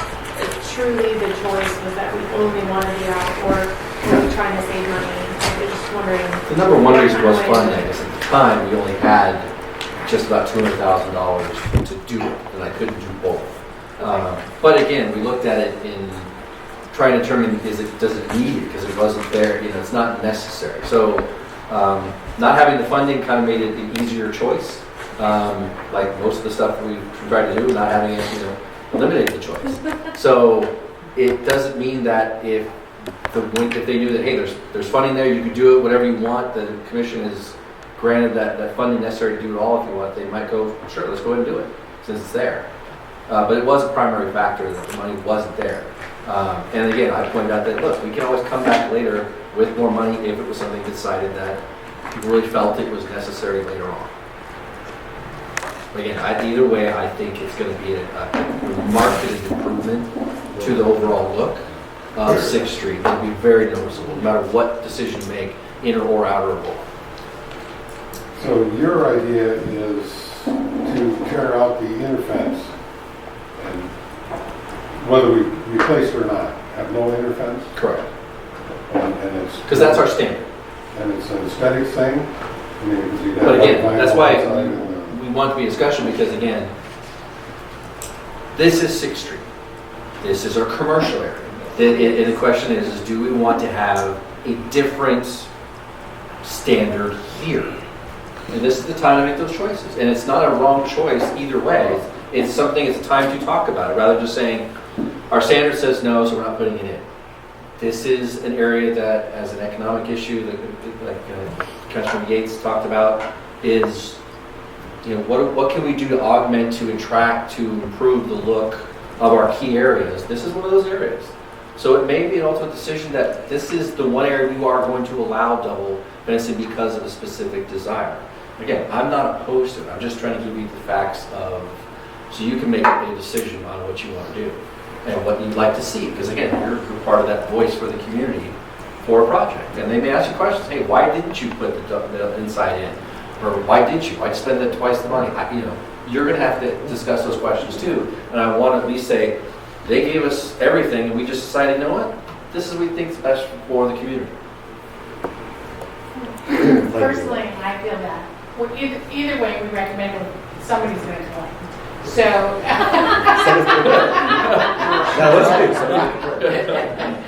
truly the choice was that we only wanted the out, or were we trying to save money? I'm just wondering. The number one reason was funding, is at the time, we only had just about $200,000 to do it, and I couldn't do both. But again, we looked at it in trying to determine, does it need it? Because it wasn't there, it's not necessary. So not having the funding kind of made it an easier choice. Like most of the stuff that we've tried to do, not having it, eliminate the choice. So it doesn't mean that if they knew that, hey, there's funding there, you can do it, whatever you want, the commission is granted that funding necessary to do it all if you want, they might go, sure, let's go ahead and do it, since it's there. But it was a primary factor that the money wasn't there. And again, I pointed out that, look, we can always come back later with more money if it was something decided that people really felt it was necessary later on. Again, either way, I think it's going to be a marked improvement to the overall look of 6th Street. It'll be very noticeable, no matter what decision you make, inner or outer wall. So your idea is to tear out the inner fence, and whether we replace it or not, have no inner fence? Correct. And it's... Because that's our standard. And it's an aesthetic thing? I mean, because you'd have... But again, that's why outside we want to be in discussion, because again, this is 6th Street. This is our commercial area. And the question is do we want to have a different standard here? And this is the time to make those choices. And it's not a wrong choice either way. It's something, it's time to talk about it, rather than just saying, our standard says no, so we're not putting it in. This is an area that, as an economic issue, like Councilman Yates talked about, is, what can we do to augment, to attract, to improve the look of our key areas? This is one of those areas. So it may be an ultimate decision that this is the one area we are going to allow double fencing because of a specific desire. Again, I'm not opposed to it. I'm just trying to give you the facts so you can make a decision on what you want to do and what you'd like to see. Because again, you're part of that voice for the community for a project. And they may ask you questions. Hey, why didn't you put the inside in? Or why did you? Why'd you spend that twice the money? You're going to have to discuss those questions too. And I want to at least say, they gave us everything and we just decided, you know what? This is what we think is best for the community. Personally, I feel that. Well, either way, we recommend somebody's going to complain. So. Now, let's do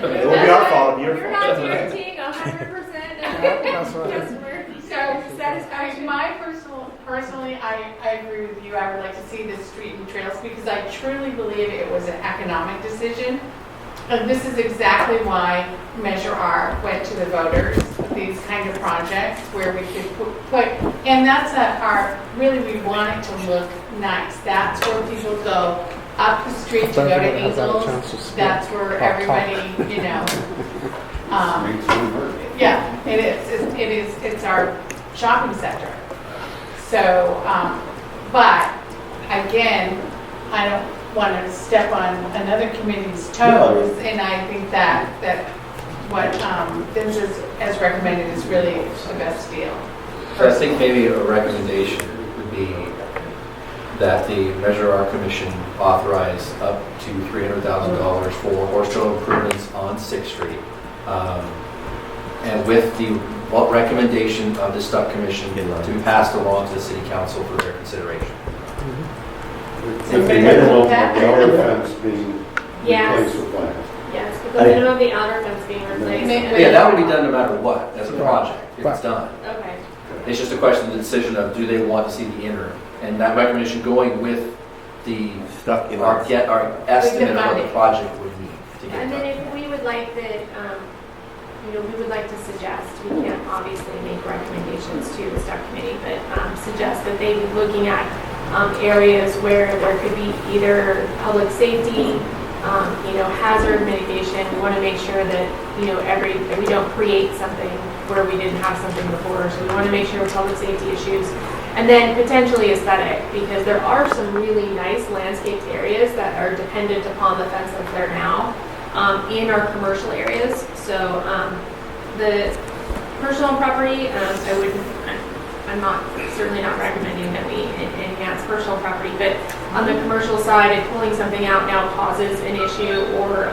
it won't be our fault, it'll be your You're fault. not guaranteeing 100% customer satisfaction. Personally, I agree with you. I would like to see this street and trails because I truly believe it was an economic decision. And this is exactly why Measure R went to the voters, these kind of projects where we could put and that's really we want it to look nice. That's where people go up the street to go to Eagles. That's where everybody, yeah, it is. It's our shopping center. So, but again, I don't want to step on another committee's toes, and I think that what Vince has recommended is really the best deal. So I think maybe a recommendation would be, that the Measure R Commission authorize up to $300,000 for horse trail improvements on 6th Street. And with the recommendation of the Stuck Commission to be passed along to the City Council for their consideration. With the minimum of the outer fence being Yes. replaced with land. Yes, with the minimum of the outer fence being replaced. Yeah, that would be done no matter what, as a project, if it's done. Okay. It's just a question of the decision of, do they want to see the inner? And that recommendation going with the, our estimate of what the project would need to get And then done. if we would like that, we would like to suggest, we can't obviously make recommendations to the STUC committee, but suggest that they be looking at areas where there could be either public safety, hazard mitigation. We want to make sure that, we don't create something where we didn't have something before. So we want to make sure public safety issues. And then potentially aesthetic, because there are some really nice landscaped areas that are dependent upon the fence that's there now in our commercial areas. So the personal property, I'm certainly not recommending that we enhance personal property, but on the commercial side, if pulling something out now causes an issue or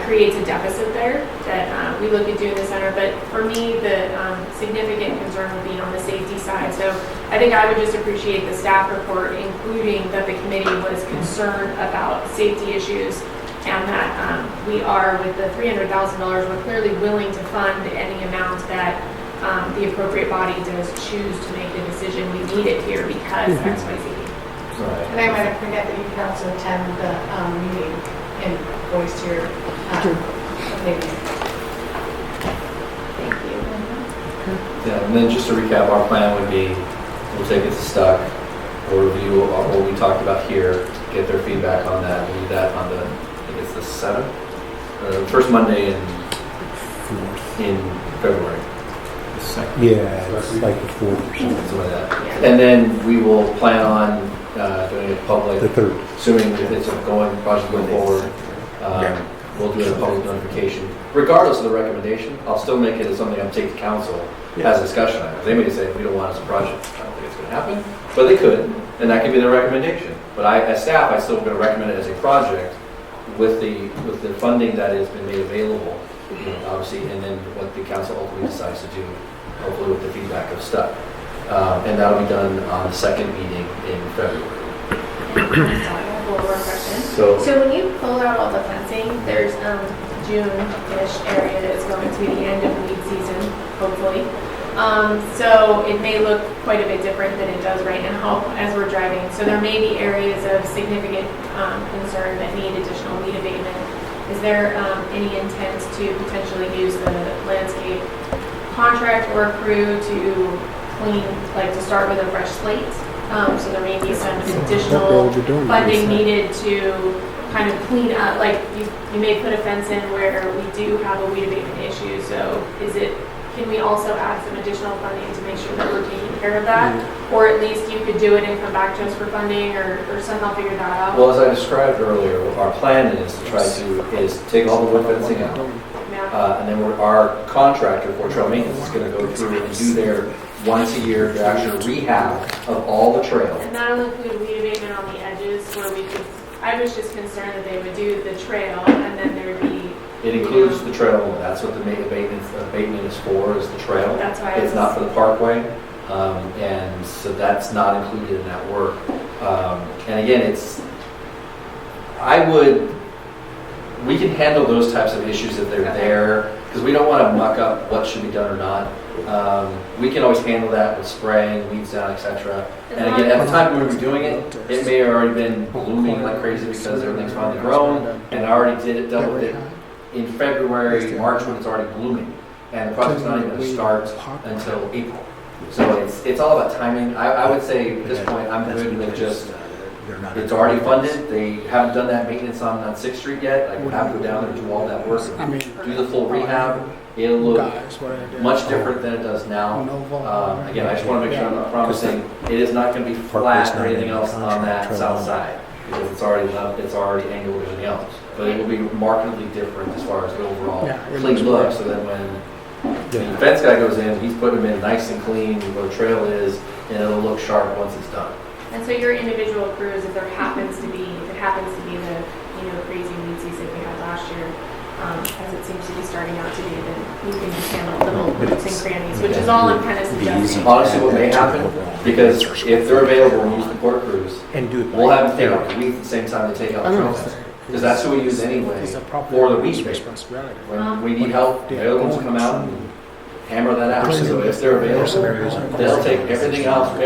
creates a deficit there, that we look at doing the center. But for me, the significant concern would be on the safety side. So I think I would just appreciate the staff report, including that the committee was concerned about safety issues, and that we are, with the $300,000, we're clearly willing to fund any amount that the appropriate body does choose to make the decision. We need it here because X, Y, Z. And I might have forget that you can also attend the meeting and voice your opinion. Thank you. Yeah, and then just to recap, our plan would be, we'll take it to Stuck, we'll review what we talked about here, get their feedback on that, we'll do that on the, I think it's the 7th, first Monday in February. Yeah, it's like the 4th or something. Something like that. And then we will plan on doing it public. The 3rd. Assuming that it's project going forward, we'll do a public notification. Regardless of the recommendation, I'll still make it as something I'll take to council as a discussion item. They may say, we don't want it as a project. I don't think it's going to happen, but they could, and that could be their recommendation. But as staff, I still going to recommend it as a project with the funding that has been made available, obviously, and then what the council ultimately decides to do, hopefully with the feedback of Stuck. And that'll be done on the second meeting in February. One more question. So when you pull out all the fencing, there's June-ish area that is going to be the end of weed season, hopefully. So it may look quite a bit different than it does right now as we're driving. So there may be areas of significant concern that need additional weed abatement. Is there any intent to potentially use the landscape contract or crew to clean, to start with a fresh slate? So there may be some additional funding needed to kind of clean up, you may put a fence in where we do have a weed abatement issue. So can we also add some additional funding to make sure that we're taking care of that? Or at least you could do it and come back to us for funding or somehow figure that out? Well, as I described earlier, our plan is to try to take all the wood fencing out. And then our contractor for trail maintenance is going to go through and do their once a year actual rehab of all the trails. And that'll include weed abatement on the edges where I was just concerned that they would do the trail and then there'd be. It includes the trail. That's what the abatement is for, is the trail. That's why it's not for the parkway. And so that's not included in that work. And again, we can handle those types of issues if they're there, because we don't want to muck up what should be done or not. We can always handle that with spraying, weeds down, etc. And again, at the time we were doing it, it may have already been blooming like crazy because everything's finally grown, and I already dealt with it in February, March when it's already blooming, and the project's not even going to start until April. So it's all about timing. I would say at this point, I'm good with just, it's already funded. They haven't done that maintenance on 6th Street yet. I would have to go down there and do all that work, do the full rehab. It'll look much different than it does now. Again, I just want to make sure I'm not promising it is not going to be flat or anything else on that south side, because it's already angled and everything else. But it will be markedly different as far as the overall clean look. So then when the fence guy goes in, he's putting them in nice and clean where the trail is, and it'll look sharp once it's done. And so your individual crews, if it happens to be the, crazy weed season we had last year, as it seems to be starting out to be, then you can just handle little nooks and crannies, which is all I'm kind of suggesting. Honestly, what may happen, because if they're available and use the port crews, And do it. we'll have them take out the weeds at the same time they take out the trails. Because that's what we use anyway for the weed bait. When we need help, the other ones will come out and hammer that out. So if they're available, they'll take everything out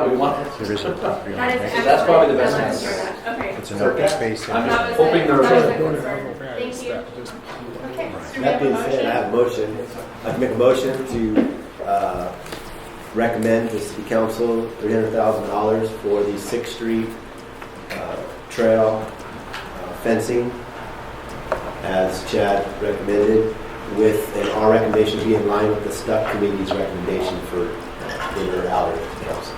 we want. There is a property line. That is So that's probably the excellent. best I like to hear answer. that. Okay. It's an open space. I'm That was hoping it. they're That was my available. concern. Thank you. Okay, so we That have a being said, I motion. have a motion. I'd like to make a motion to recommend the city council $300,000 for the 6th Street trail fencing, as Chad recommended, with our recommendation to be in line with the STUC committee's recommendation for inner or outer council.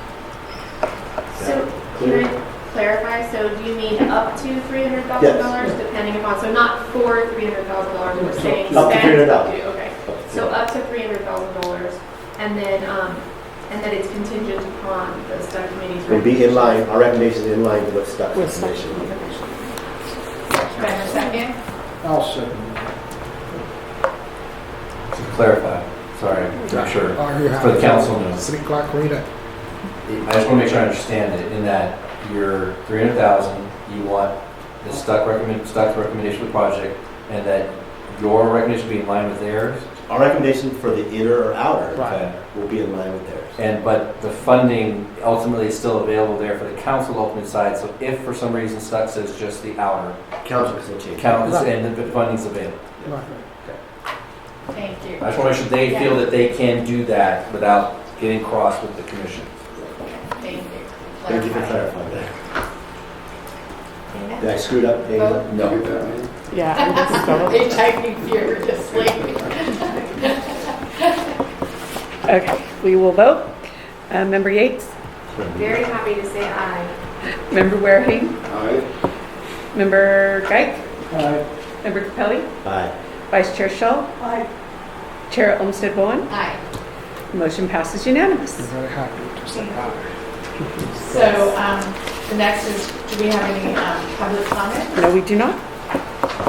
So, can I clarify, so do you mean up to $300,000 depending upon, so not for $300,000, we're saying Up to spend $300,000. up to, okay. So up to $300,000, and then it's contingent upon the STUC committee's. We'll be in line, our recommendation is in line with STUC recommendation. Do I have a second? I'll second. To clarify, sorry, I'm sure, Oh, you have for the council knows. City clerk, read it. I just want to make sure I understand it, in that your 300,000, you want the STUC recommendation for the project, and that your recommendation will be in line with theirs, Our recommendation for the inner or outer Okay. will be in line with theirs. but the funding ultimately is still available there for the council ultimate side, so if for some reason STUC says just the outer, Council can still change. and the funding's available. Thank you. I just want to make sure they feel that they can do that without getting cross with the commission. Thank you. Thank you for clarifying that. Did I screw it up, Dana? Vote. No. Yeah. we can spell it. They typing furiously. Okay, we will vote. Member Yates, Very happy to say aye. Member Wareham, Aye. Member Geik, Aye. Member Capelli, Aye. Vice Chair Shaw, Aye. Chair Olmsted Bowen. Aye. Motion passes unanimous. I'm very happy to say aye. So, the next is, do we have any public comment? No, we do not.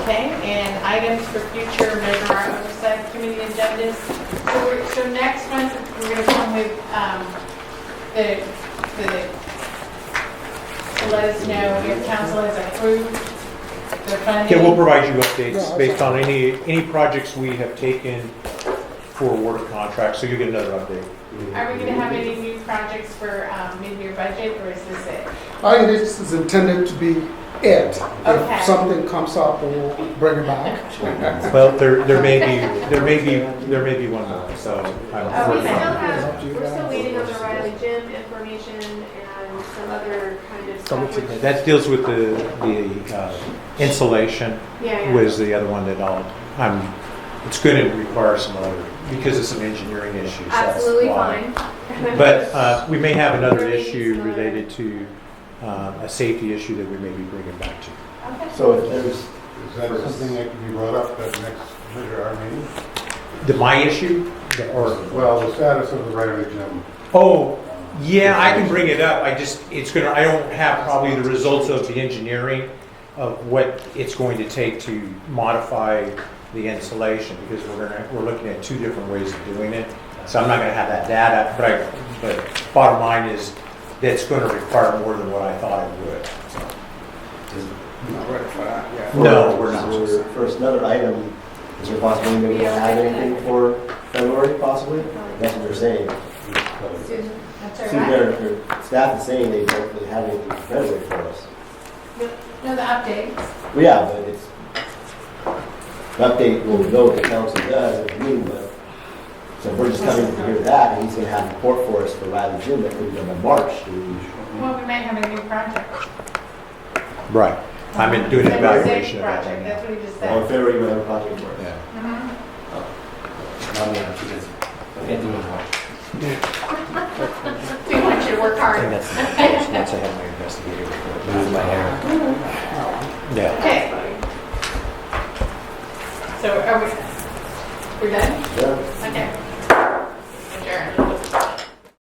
Okay, and items for future measure our oversight committee agendas. So next month, we're gonna come with, to let us know if council has approved the funding. Yeah, we'll provide you updates based on any projects we have taken for award of contracts, so you'll get another update. Are we gonna have any new projects for mid-year budget, or is this it? I think this is intended to be it. Okay. If something comes up, we'll bring it back. Well, there may be one more, so. We're still waiting on the Riley Gym information and some other kind of stuff. which- That deals with the insulation Yeah. was the other one that it's going to require some other, because of some engineering issues. that's Absolutely why. fine. But we may have another issue related to a safety issue that we may be bringing back to. So if there's, Is that something that can be brought up at next Measure R meeting? My issue? Or, Well, the status of the Riley Gym. oh, yeah, I can bring it up. I don't have probably the results of the engineering of what it's going to take to modify the insulation, because we're looking at two different ways of doing it. So I'm not going to have that data, but bottom line is that's going to require more than what I thought it would. So. Not ready for that yet. No, we're not. For another item, is there possibly maybe we'll have anything for February, possibly? That's what they're saying. Susan, that's all See, right. their staff is saying they don't really have anything for February for us. No, the updates. Well, yeah, but it's, the update will know what the council does at the meeting, but, so if we're just coming to hear that, and he's gonna have a report for us for Riley Gym that could be done by March. Well, we might have a new project. Right. I'm doing an evaluation of that. Project, that's what he just Oh, in said. February, we'll have a project for us. Yeah. Mhm. Not me, I'm too busy. I can't do it all. We want you to work I hard. think that's once I have my investigator report. Lose my hair. Yeah. Okay. So are we're done?